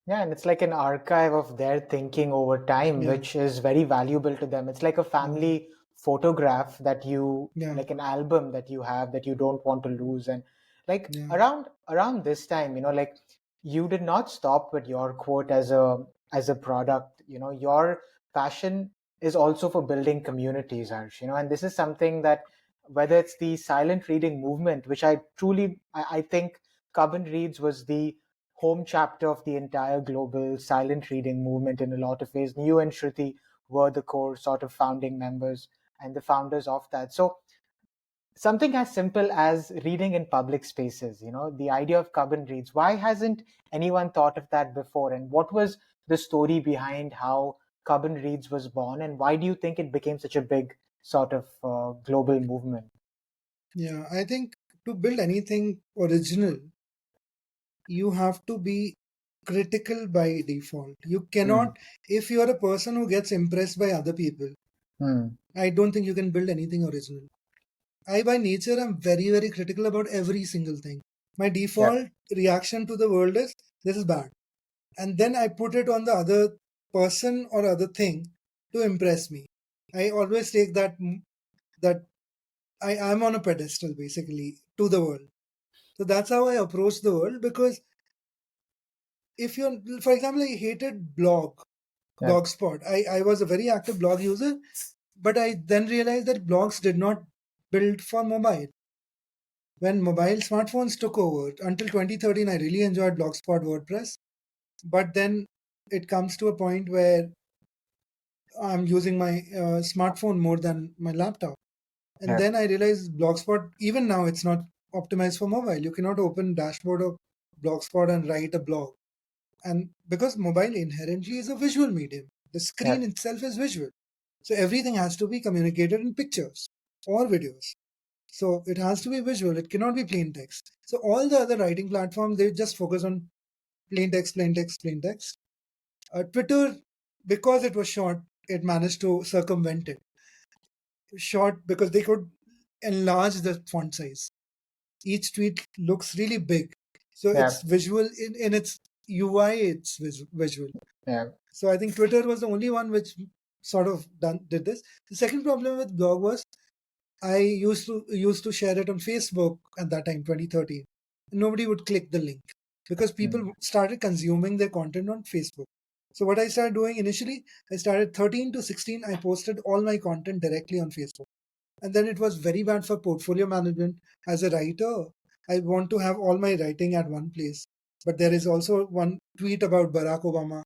Yeah, and it's like an archive of their thinking over time, Yeah. which is very valuable to them. It's like a family photograph that you, Yeah. like an album that you have that you don't want to lose. And like Yeah. around this time, like you did not stop with your quote as a product. Your passion is also for building communities, Harsh. And this is something that, whether it's the silent reading movement, which I think Cubbon Reads was the home chapter of the entire global silent reading movement in a lot of ways. You and Shruti were the core sort of founding members and the founders of that. So something as simple as reading in public spaces, the idea of Cubbon Reads, why hasn't anyone thought of that before? And what was the story behind how Cubbon Reads was born? And why do you think it became such a big sort of global movement? Yeah, I think to build anything original, you have to be critical by default. You cannot, if you are a person who gets impressed by other people, I don't think you can build anything original. I, by nature, am very, very critical about every single thing. My default reaction to the world is, this is bad. And then I put it on the other person or other thing to impress me. I always take that I am on a pedestal, basically, to the world. So that's how I approach the world, because if you're, for example, I hated Blogspot. I was a very active blog user, but I then realized that blogs did not build for mobile. When mobile smartphones took over, until 2013, I really enjoyed Blogspot WordPress. But then it comes to a point where I'm using my smartphone more than my laptop. And then I realized Blogspot, even now, it's not optimized for mobile. You cannot open dashboard of Blogspot and write a blog. And because mobile inherently is a visual medium, the screen itself is visual. So everything has to be communicated in pictures or videos. So it has to be visual. It cannot be plain text. So all the other writing platforms, they just focus on plain text, plain text, plain text. Twitter, because it was short, it managed to circumvent it. Short because they could enlarge the font size. Each tweet looks really big. So it's visual in its UI, it's visual. So I think Twitter was the only one which sort of did this. The second problem with blog was I used to share it on Facebook at that time, 2013. Nobody would click the link because people started consuming their content on Facebook. So what I started doing initially, I started 13 to 16, I posted all my content directly on Facebook. And then it was very bad for portfolio management. As a writer, I want to have all my writing at one place. But there is also one tweet about Barack Obama.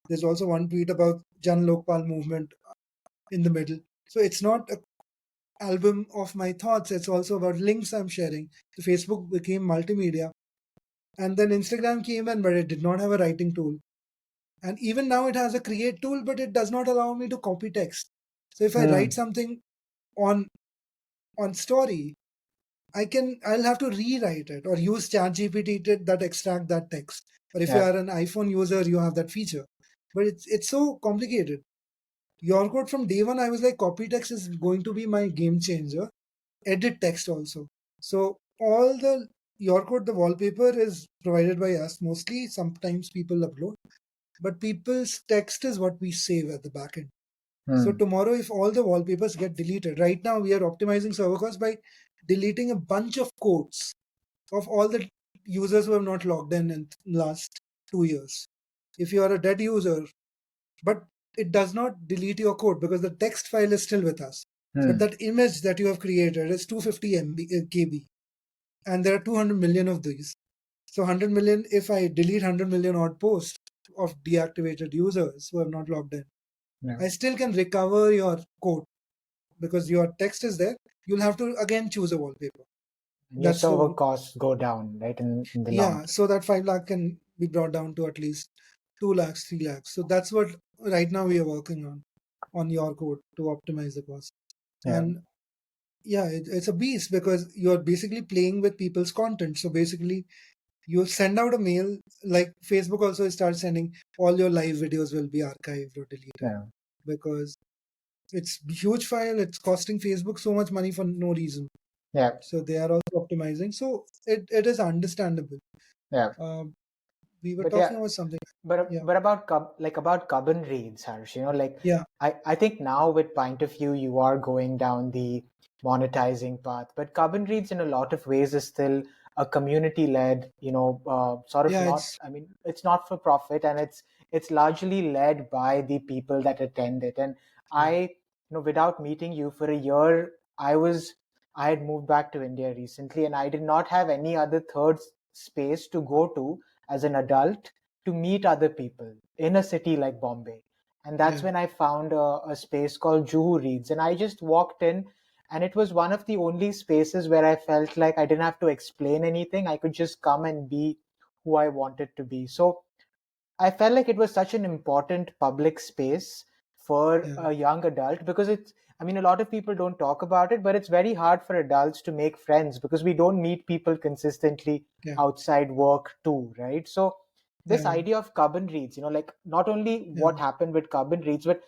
There's also one tweet about Jan Lokpal movement in the middle. So it's not an album of my thoughts. It's also about links I'm sharing. So Facebook became multimedia. And then Instagram came in, but it did not have a writing tool. And even now it has a create tool, but it does not allow me to copy text. So if I write something on story, I'll have to rewrite it or use ChatGPT that extract that text. Or if you Yeah. are an iPhone user, you have that feature. But it's so complicated. Your code from day one, I was like, copy text is going to be my game changer. Edit text also. So all the your code, the wallpaper is provided by us mostly. Sometimes people upload, but people's text is what we save at the backend. So tomorrow, if all the wallpapers get deleted, right now we are optimizing server costs by deleting a bunch of codes of all the users who have not logged in last 2 years. If you are a dead user, but it does not delete your code because the text file is still with us. But that image that you have created is 250 KB, and there are 200 million of these. So 100 million, if I delete 100 million odd posts of deactivated users who have not logged in, I still can recover your code because your text is there. You'll have to again choose a wallpaper. Your That's server the costs go down, right, in the long Yeah, so that 5 lakh can be brought down to at least 2 lakhs, 3 lakhs. So that's what right now we are working on your code to optimize the cost. term. And yeah, it's a beast because you're basically playing with people's content. So basically, you send out a mail, like Facebook also starts sending all your live videos will be archived or deleted Yeah. because it's huge file. It's costing Facebook so much money for no reason. Yeah. So they are also optimizing. So it is understandable. Yeah. We were But yeah, talking about something. Yeah, but about about Cubbon Reads, Harsh, like yeah, I think now with Point of View you are going down the monetizing path, but Cubbon Reads in a lot of ways is still a community led, sort of yeah. not, It's I mean, it's not for profit, and it's largely led by the people that attend it. And yeah, without meeting you for a year, I had moved back to India recently, and I did not have any other third space to go to as an adult to meet other people in a city like Bombay. And that's yeah, when I found a space called Juhu Reads. And I just walked in, and it was one of the only spaces where I felt like I didn't have to explain anything. I could just come and be who I wanted to be. So I felt like it was such an important public space for yeah, a young adult because I mean, a lot of people don't talk about it, but it's very hard for adults to make friends because we don't meet people consistently yeah, outside work too, right? So this yeah, idea of Cubbon Reads, like not only yeah, what happened with Cubbon Reads, but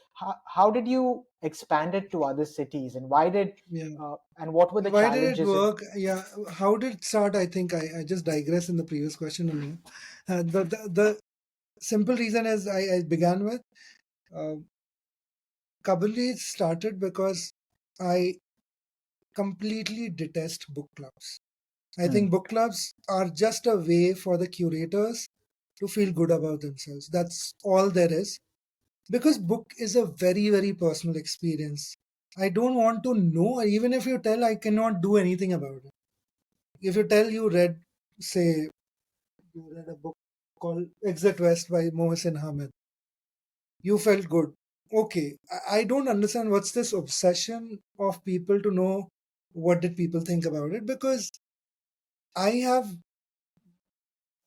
how did you expand it to other cities, and yeah. and what were the Why did it challenges? work? Yeah, how did it start? I think I just digress in the previous question only. The simple reason is I began with uh, Kabali started because I completely detest book clubs. I Hmm. think book clubs are just a way for the curators to feel good about themselves. That's all there is. Because book is a very, very personal experience. I don't want to know, even if you tell, I cannot do anything about it. If you tell you read, say, you read a book called Exit West by Mohsin Hamid, you felt good. Okay, I don't understand what's this obsession of people to know what did people think about it because I have,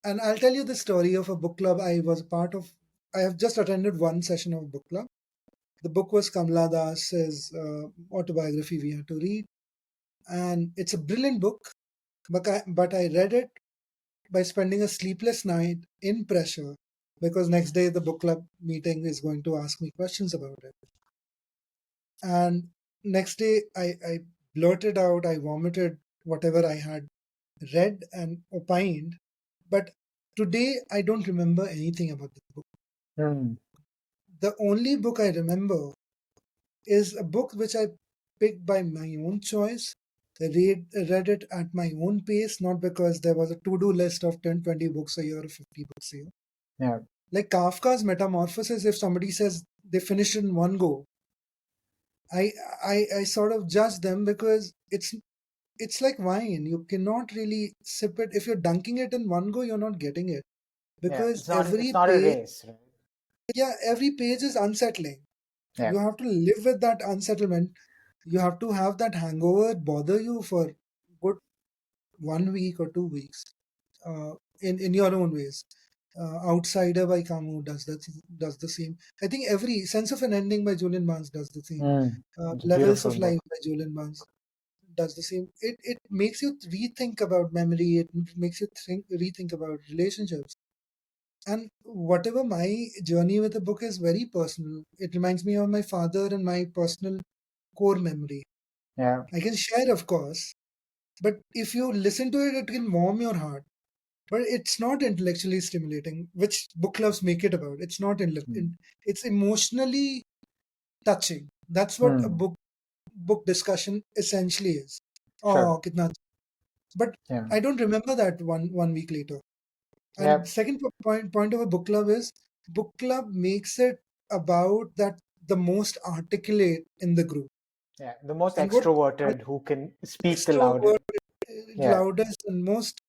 and I'll tell you the story of a book club I was a part of. I have just attended one session of book club. The book was Kamala Das's autobiography we had to read, and it's a brilliant book. But I read it by spending a sleepless night in pressure because next day the book club meeting is going to ask me questions about it. And next day I blurted out, I vomited whatever I had read and opined. But today I don't remember anything about the book. Hmm. The only book I remember is a book which I picked by my own choice. I read it at my own pace, not because there was a to-do list of 10, 20 books a year or 50 books a year. Yeah. Like Kafka's Metamorphosis, if somebody says they finished in one go, I, I sort of judge them because it's like wine. You cannot really sip it. If you're dunking it in one go, you're not getting it Yeah. because It's every not a page, race, right? yeah, every page is unsettling. Yeah. You have to live with that unsettlement. You have to have that hangover bother you for good 1 week or 2 weeks, in your own ways. Outsider by Camus does the same. I think every Sense of an Ending by Julian Barnes does the same. It's a Levels beautiful of Life book. by Julian Barnes does the same. It makes you rethink about memory. It makes you rethink about relationships. And whatever my journey with the book is very personal. It reminds me of my father and my personal core memory. Yeah. I can share, of course, but if you listen to it, it can warm your heart. But it's not intellectually stimulating, which book clubs make it about. It's not Mm. it's emotionally touching. That's what a Mm. book discussion essentially is. Sure. Oh, kitna. But Yeah. I don't remember that one week later. Yeah. And second point of a book club is book club makes it about that the most articulate in the group. Yeah. The most And what extroverted who can speak the extrovert, loudest. Yeah. loudest and most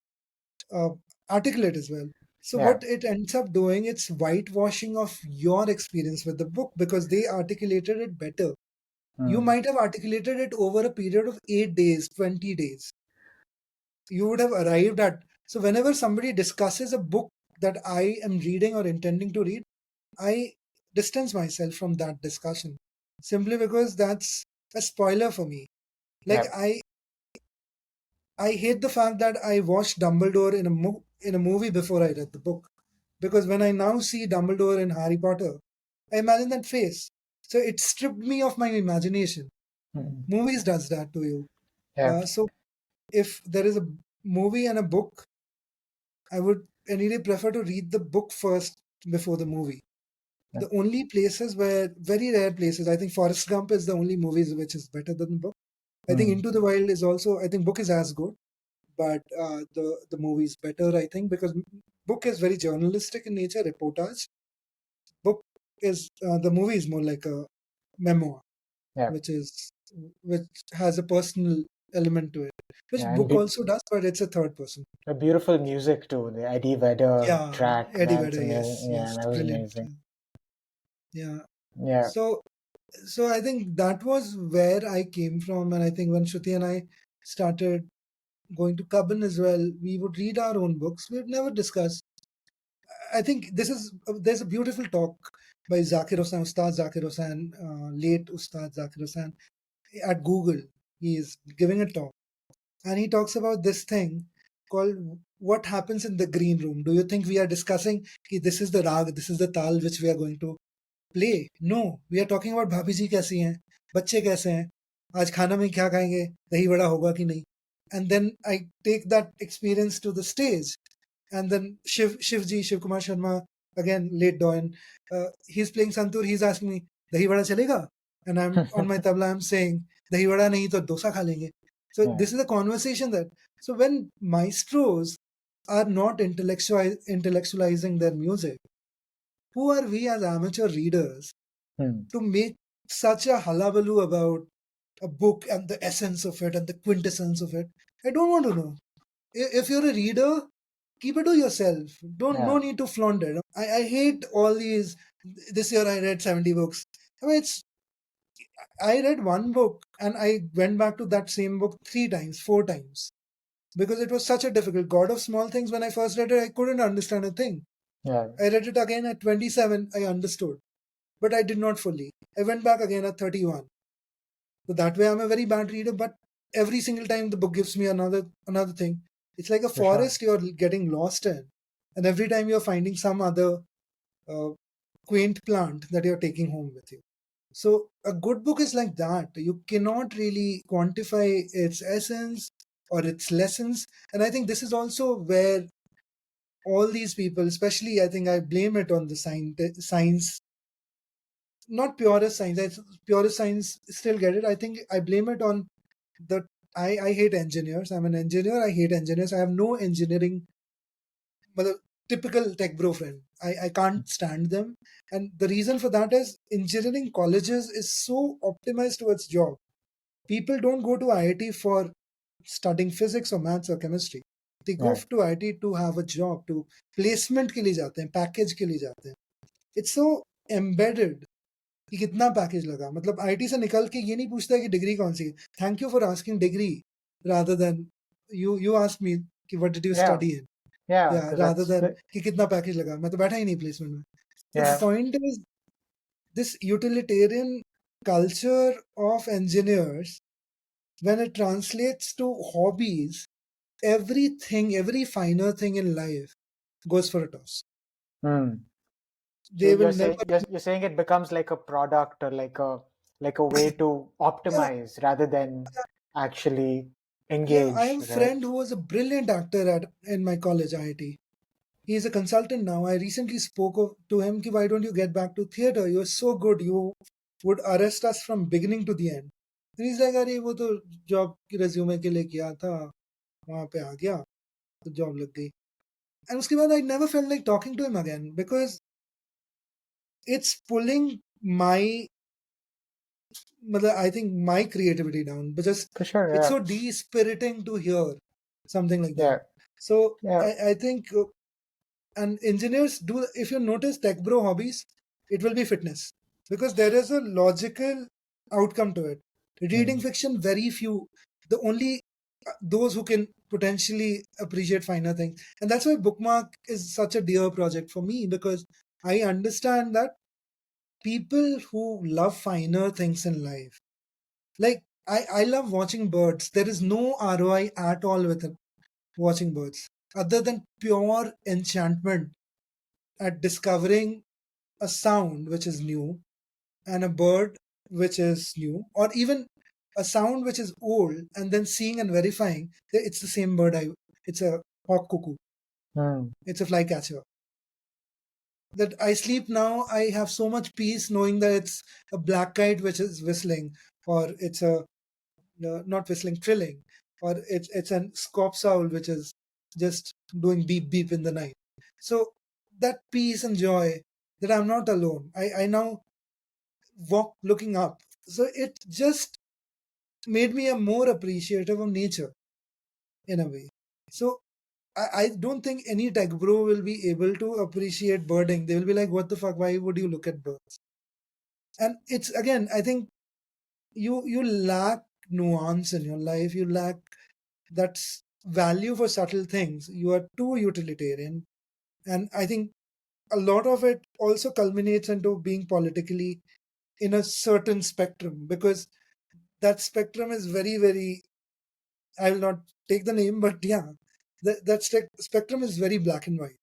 uh, articulate as well. So Yeah. what it ends up doing, it's whitewashing of your experience with the book because they articulated it better. You Mm. might have articulated it over a period of 8 days, 20 days. You would have arrived at. So whenever somebody discusses a book that I am reading or intending to read, I distance myself from that discussion simply because that's a spoiler for me. Like Yeah. I hate the fact that I watched Dumbledore in a movie before I read the book. Because when I now see Dumbledore in Harry Potter, I imagine that face. So it stripped me of my imagination. Mm. Movies does that to you. Yeah. So if there is a movie and a book, I would anyway prefer to read the book first before the movie. Yeah. The only places where, very rare places, I think Forrest Gump is the only movies which is better than the book. I think Mm. Into the Wild is also, I think book is as good, but the movie is better, I think, because book is very journalistic in nature, reportage. Book is, the movie is more like a memoir, Yeah. which is, which has a personal element to it, which Yeah. And book also does, but it's a third person. a beautiful music too. The Eddie Vedder Yeah, track. Eddie That's Vedder, yes, amazing. Yeah. yes, That was brilliant. amazing. Yeah. Yeah. So I think that was where I came from, and I think when Shruti and I started going to Cubbon as well, we would read our own books. We'd never discuss. I think there's a beautiful talk by Zakir Hussain, Ustad Zakir Hussain, late Ustad Zakir Hussain at Google. He is giving a talk, and he talks about this thing called what happens in the green room. Do you think we are discussing कि this is the rag, this is the tal which we are going to play? No, we are talking about भाभी जी कैसी हैं, बच्चे कैसे हैं, आज खाना में क्या खाएंगे, दही बड़ा होगा कि नहीं. And then I take that experience to the stage. And then Shiv Kumar Sharma, again, late Doyen, he's playing Santur, he's asking me, dahi vada chalega? And I'm on my tabla, I'm saying, dahi vada nahi to dosa kha lenge. So Yeah. this is a conversation that, so when maestros are not intellectualizing their music, who are we as amateur readers Mm. to make such a hullabaloo about a book and the essence of it and the quintessence of it? I don't want to know. If you're a reader, keep it to yourself. Don't Yeah. No need to flaunt it. I hate all these. This year I read 70 books. I mean, I read one book and I went back to that same book 3 times, 4 times because it was such a difficult. God of Small Things. When I first read it, I couldn't understand a thing. Yeah. I read it again at 27. I understood, but I did not fully. I went back again at 31. So that way, I'm a very bad reader. But every single time the book gives me another thing. It's like a For sure. forest you're getting lost in, and every time you're finding some other uh, quaint plant that you're taking home with you. So a good book is like that. You cannot really quantify its essence or its lessons. And I think this is also where all these people, especially I think I blame it on the science, not purest science. Purest science still get it. I think I blame it on the I hate engineers. I'm an engineer. I hate engineers. I have no engineering, but a typical tech bro friend. I can't stand them. And the reason for that is engineering colleges is so optimized towards job. People don't go to IIT for studying physics or maths or chemistry. They go Yeah. to IIT to have a job, to placement के लिए जाते हैं, package के लिए जाते हैं. it's so embedded कि कितना पैकेज लगा. मतलब आईटी से निकल के ये नहीं पूछता है कि डिग्री कौन सी है. Thank you for asking degree rather than you asked me कि what did you Yeah, study in. yeah, Yeah, because rather that's than कि कितना पैकेज लगा. मैं तो बैठा ही नहीं प्लेसमेंट में. So the yeah. point is, this utilitarian culture of engineers, when it translates to hobbies, everything, every finer thing in life goes for a toss. Hmm. So They will never. you're saying it becomes like a product or like a way to Yeah, optimize rather than actually yeah. I engage, have a right? friend who was a brilliant actor in my college IIT. He is a consultant now. I recently spoke to him कि why don't you get back to theater? You're so good. You would arrest us from beginning to the end. And he's like, अरे वो तो job की resume के लिए किया था, वहाँ पे आ गया तो जॉब लग गई. And उसके बाद I never felt like talking to him again because it's pulling my, I think my creativity down because For sure, it's yeah. so de-spiriting to hear something like Yeah, that. So yeah. I think, and engineers do, if you notice tech bro hobbies, it will be fitness because there is a logical outcome to it. Reading Hmm. fiction, very few, the only those who can potentially appreciate finer things. And that's why Bookmark is such a dear project for me because I understand that people who love finer things in life, like I love watching birds. There is no ROI at all with it, watching birds other than pure enchantment at discovering a sound which is new and a bird which is new, or even a sound which is old and then seeing and verifying that it's the same bird. It's a hawk cuckoo, Hmm. it's a flycatcher. That I sleep now, I have so much peace knowing that it's a black kite which is whistling, or it's a not whistling, trilling, or it's an scops owl which is just doing beep beep in the night. So that peace and joy that I'm not alone. I now walk looking up. So it just made me a more appreciative of nature in a way. So I don't think any tech bro will be able to appreciate birding. They will be like, what the fuck? Why would you look at birds? And it's again, I think you lack nuance in your life. You lack that value for subtle things. You are too utilitarian. And I think a lot of it also culminates into being politically in a certain spectrum because that spectrum is very, very, I will not take the name, but yeah, that spectrum is very black and white.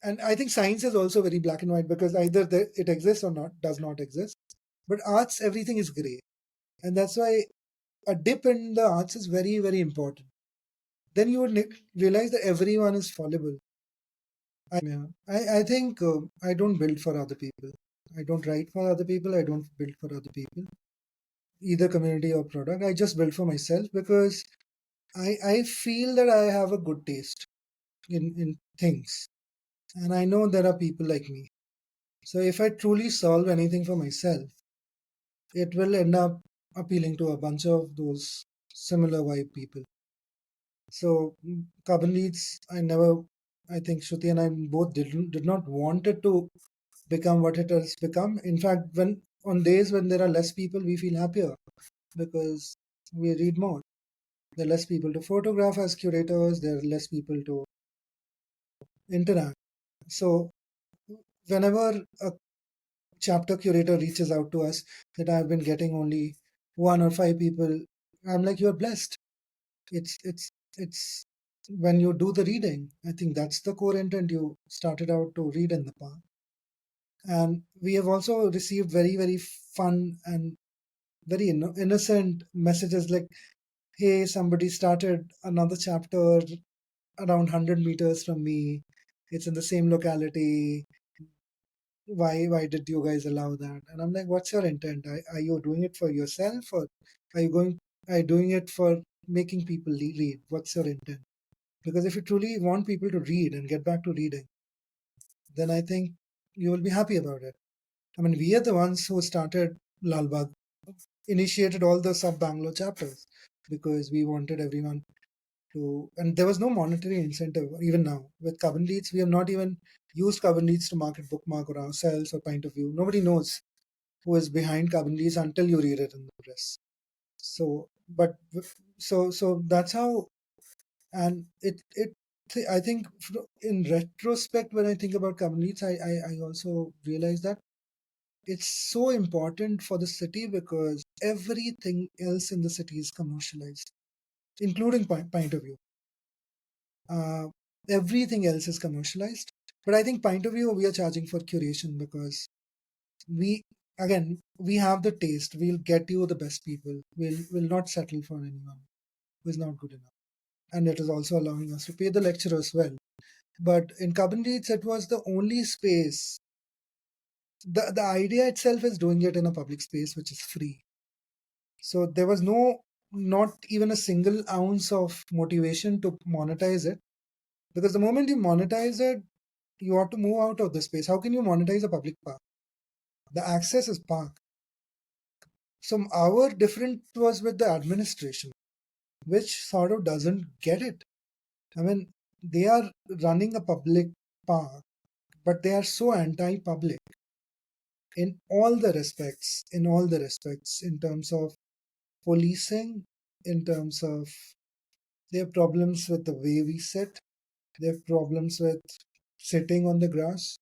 And I think science is also very black and white because either it exists or not, does not exist. But arts, everything is gray. And that's why a dip in the arts is very, very important. Then you would realize that everyone is fallible. Yeah. I think I don't build for other people. I don't write for other people. I don't build for other people, either community or product. I just build for myself because I feel that I have a good taste in things. And I know there are people like me. So if I truly solve anything for myself, it will end up appealing to a bunch of those similar vibe people. So Cubbon Reads, I think Shruti and I both did not want it to become what it has become. In fact, when on days when there are less people, we feel happier because we read more. There are less people to photograph as curators. There are less people to interact. So whenever a chapter curator reaches out to us that I've been getting only 1 or 5 people, I'm like, you're blessed. It's when you do the reading, I think that's the core intent. You started out to read in the park. And we have also received very, very fun and very innocent messages like, hey, somebody started another chapter around 100 meters from me. It's in the same locality. Why did you guys allow that? And I'm like, what's your intent? Are you doing it for yourself, or are you doing it for making people read? What's your intent? Because if you truly want people to read and get back to reading, then I think you will be happy about it. I mean, we are the ones who started Lalbagh, initiated all the sub Bangalore chapters because we wanted everyone to, and there was no monetary incentive even now. With Cubbon Reads, we have not even used Cubbon Reads to market Bookmark or ourselves or Point of View. Nobody knows who is behind Cubbon Reads until you read it in the press. So, but so that's how, and it. I think in retrospect, when I think about Cubbon Reads, I also realize that it's so important for the city because everything else in the city is commercialized, including Point of View. Uh, everything else is commercialized. But I think Point of View, we are charging for curation because we, again, we have the taste. We'll get you the best people. We'll not settle for anyone who is not good enough. And it is also allowing us to pay the lecturers well. But in Cubbon Reads, it was the only space. The idea itself is doing it in a public space which is free. So there was not even a single ounce of motivation to monetize it. Because the moment you monetize it, you have to move out of the space. How can you monetize a public park? The access is park. So our difference was with the administration, which sort of doesn't get it. I mean, they are running a public park, but they are so anti-public in all the respects, in terms of policing, in terms of they have problems with the way we sit, they have problems with sitting on the grass,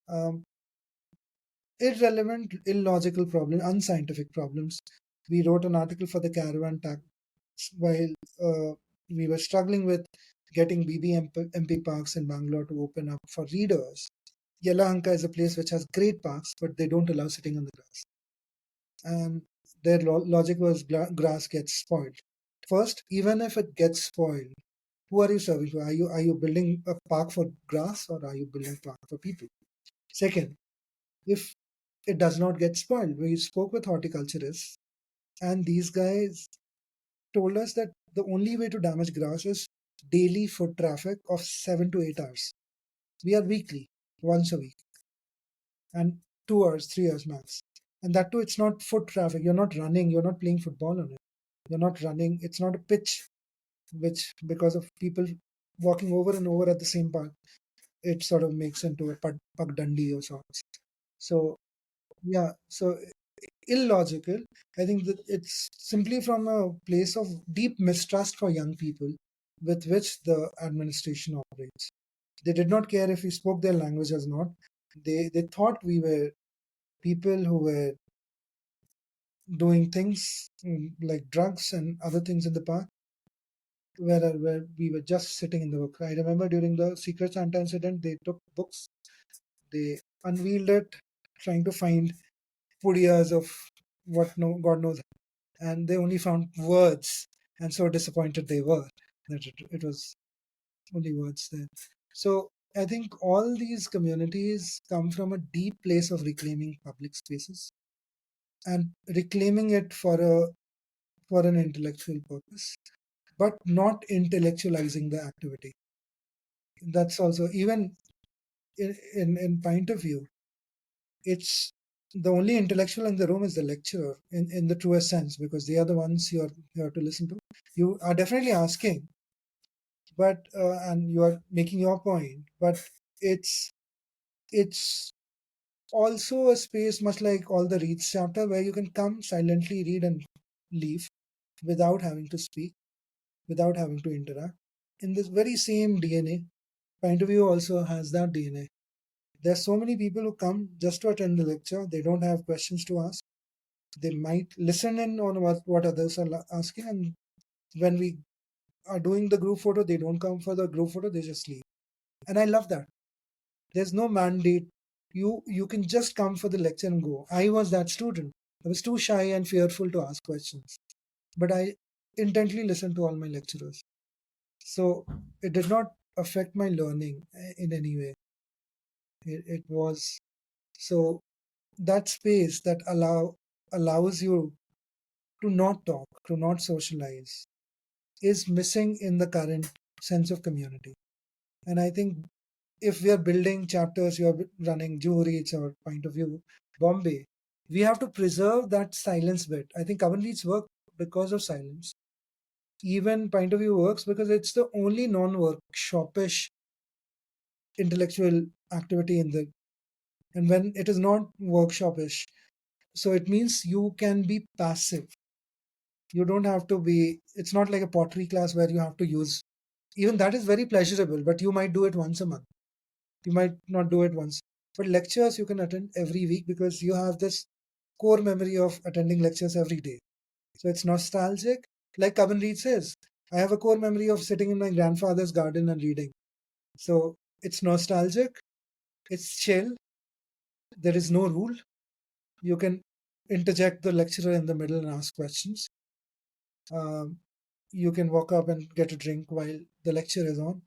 um, irrelevant, illogical problems, unscientific problems. We wrote an article for the caravan tax while we were struggling with getting BBMP parks in Bangalore to open up for readers. Yelahanka is a place which has great parks, but they don't allow sitting on the grass. And their logic was grass gets spoiled. First, even if it gets spoiled, who are you serving to? Are you building a park for grass or are you building a park for people? Second, if it does not get spoiled, we spoke with horticulturists, and these guys told us that the only way to damage grass is daily foot traffic of 7 to 8 hours. We are weekly, once a week, and 2 hours, 3 hours max. And that too, it's not foot traffic. You're not running, you're not playing football on it. You're not running, it's not a pitch, which because of people walking over and over at the same part, it sort of makes into a puck dundee or sorts. So, yeah, so illogical. I think that it's simply from a place of deep mistrust for young people with which the administration operates. They did not care if we spoke their language or not. They thought we were people who were doing things like drugs and other things in the park, where we were just sitting in the book. I remember during the Secret Santa incident, they took books, they unveiled it, trying to find pudiyas of what no God knows, and they only found words, and so disappointed they were that it was only words there. So I think all these communities come from a deep place of reclaiming public spaces and reclaiming it for an intellectual purpose, but not intellectualizing the activity. That's also even in Point of View, it's the only intellectual in the room is the lecturer in the truest sense, because they are the ones you have to listen to. You are definitely asking, but and you are making your point, but it's also a space much like all the Reads chapter where you can come silently read and leave without having to speak, without having to interact. In this very same DNA, Point of View also has that DNA. There's so many people who come just to attend the lecture. They don't have questions to ask. They might listen in on what others are asking, and when we are doing the group photo, they don't come for the group photo, they just leave. And I love that. There's no mandate. You can just come for the lecture and go. I was that student. I was too shy and fearful to ask questions, but I intently listened to all my lecturers. So it did not affect my learning in any way. It was so that space that allows you to not talk, to not socialize, is missing in the current sense of community. And I think if we are building chapters, you are running Juhu Reads or Point of View Bombay, we have to preserve that silence bit. I think Cubbon Reads work because of silence. Even Point of View works because it's the only non-workshopish intellectual activity and when it is not workshopish, so it means you can be passive. You don't have to be, it's not like a pottery class where you have to use, even that is very pleasurable, but you might do it once a month. You might not do it once. But lectures you can attend every week because you have this core memory of attending lectures every day. So it's nostalgic. Like Cubbon Reads says, I have a core memory of sitting in my grandfather's garden and reading. So it's nostalgic, it's chill, there is no rule. You can interject the lecturer in the middle and ask questions. Um, you can walk up and get a drink while the lecture is on.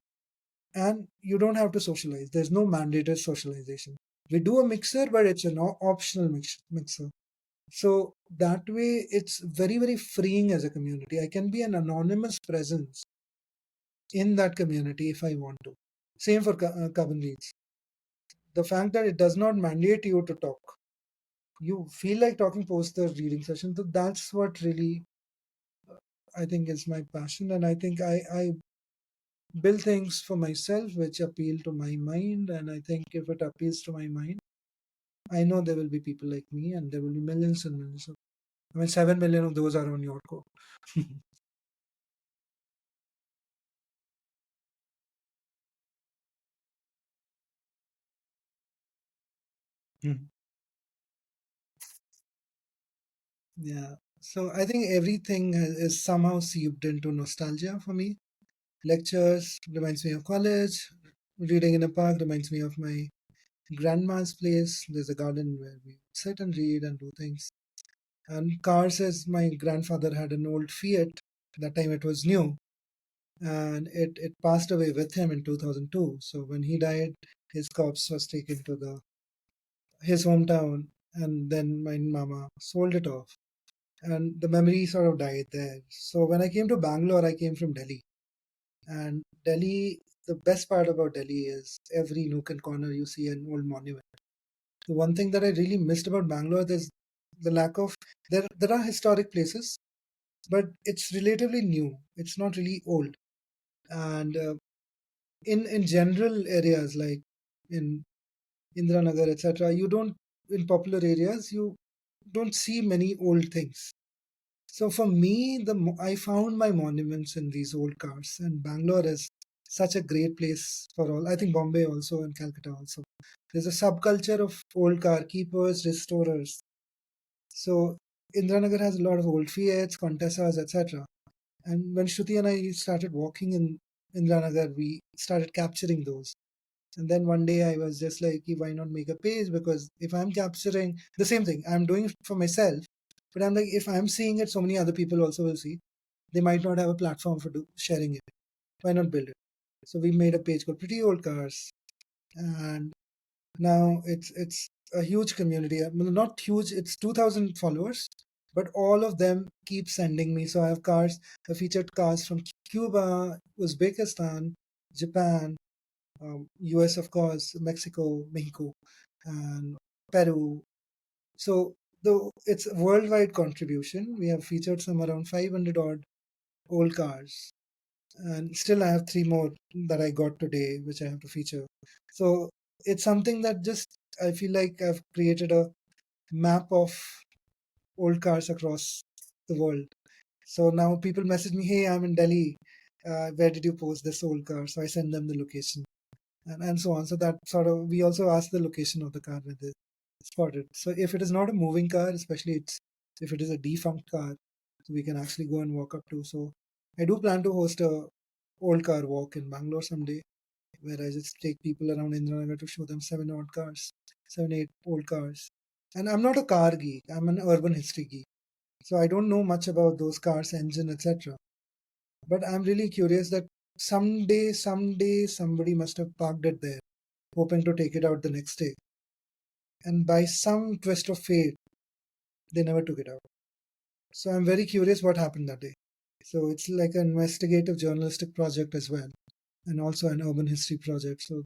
And you don't have to socialize. There's no mandated socialization. We do a mixer, but it's an optional mixer. So that way, it's very, very freeing as a community. I can be an anonymous presence in that community if I want to. Same for Cubbon Reads. The fact that it does not mandate you to talk. You feel like talking post the reading session. So that's what really I think is my passion. And I think I build things for myself which appeal to my mind. And I think if it appeals to my mind, I know there will be people like me and there will be millions and millions of, I mean, 7 million of those are on your code. Yeah. So I think everything is somehow seeped into nostalgia for me. Lectures reminds me of college. Reading in a park reminds me of my grandma's place. There's a garden where we sit and read and do things. And cars, as my grandfather had an old Fiat. That time it was new, and it passed away with him in 2002. So when he died, his corpse was taken to the his hometown, and then my mama sold it off, and the memory sort of died there. So when I came to Bangalore, I came from Delhi, and Delhi. The best part about Delhi is every nook and corner you see an old monument. The one thing that I really missed about Bangalore is the lack of there are historic places, but it's relatively new. It's not really old. And in general areas like in Indranagar, etc., you don't in popular areas you don't see many old things. So for me, I found my monuments in these old cars, and Bangalore is such a great place for all. I think Bombay also and Calcutta also. There's a subculture of old car keepers, restorers. So Indranagar has a lot of old Fiats, Contessas, etc. And when Shruti and I started walking in Indranagar, we started capturing those. And then one day I was just like, why not make a page? Because if I'm capturing the same thing, I'm doing it for myself. But I'm like, if I'm seeing it, so many other people also will see. They might not have a platform for sharing it. Why not build it? So we made a page called Pretty Old Cars. And now it's a huge community. Well, not huge, it's 2,000 followers. But all of them keep sending me. So I have cars, I featured cars from Cuba, Uzbekistan, Japan, US, of course, Mexico, and Peru. So it's a worldwide contribution. We have featured some around 500 odd old cars. And still, I have three more that I got today, which I have to feature. So it's something that just, I feel like I've created a map of old cars across the world. So now people message me, hey, I'm in Delhi. Where did you post this old car? So I send them the location and so on. So that sort of, we also ask the location of the car when they spot it. So if it is not a moving car, especially if it is a defunct car, so we can actually go and walk up to. So I do plan to host a old car walk in Bangalore someday, where I just take people around Indranagar to show them 8 old cars. And I'm not a car geek. I'm an urban history geek. So I don't know much about those cars, engine, etc. But I'm really curious that someday, somebody must have parked it there, hoping to take it out the next day. And by some twist of fate, they never took it out. So I'm very curious what happened that day. So it's like an investigative journalistic project as well, and also an urban history project. So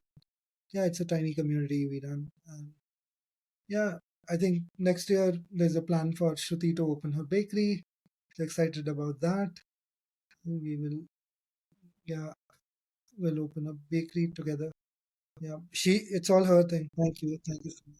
yeah, it's a tiny community we run. And yeah, I think next year there's a plan for Shruti to open her bakery. So excited about that. We will, yeah, we'll open a bakery together. Yeah, it's all her thing. Thank you. Thank you so much.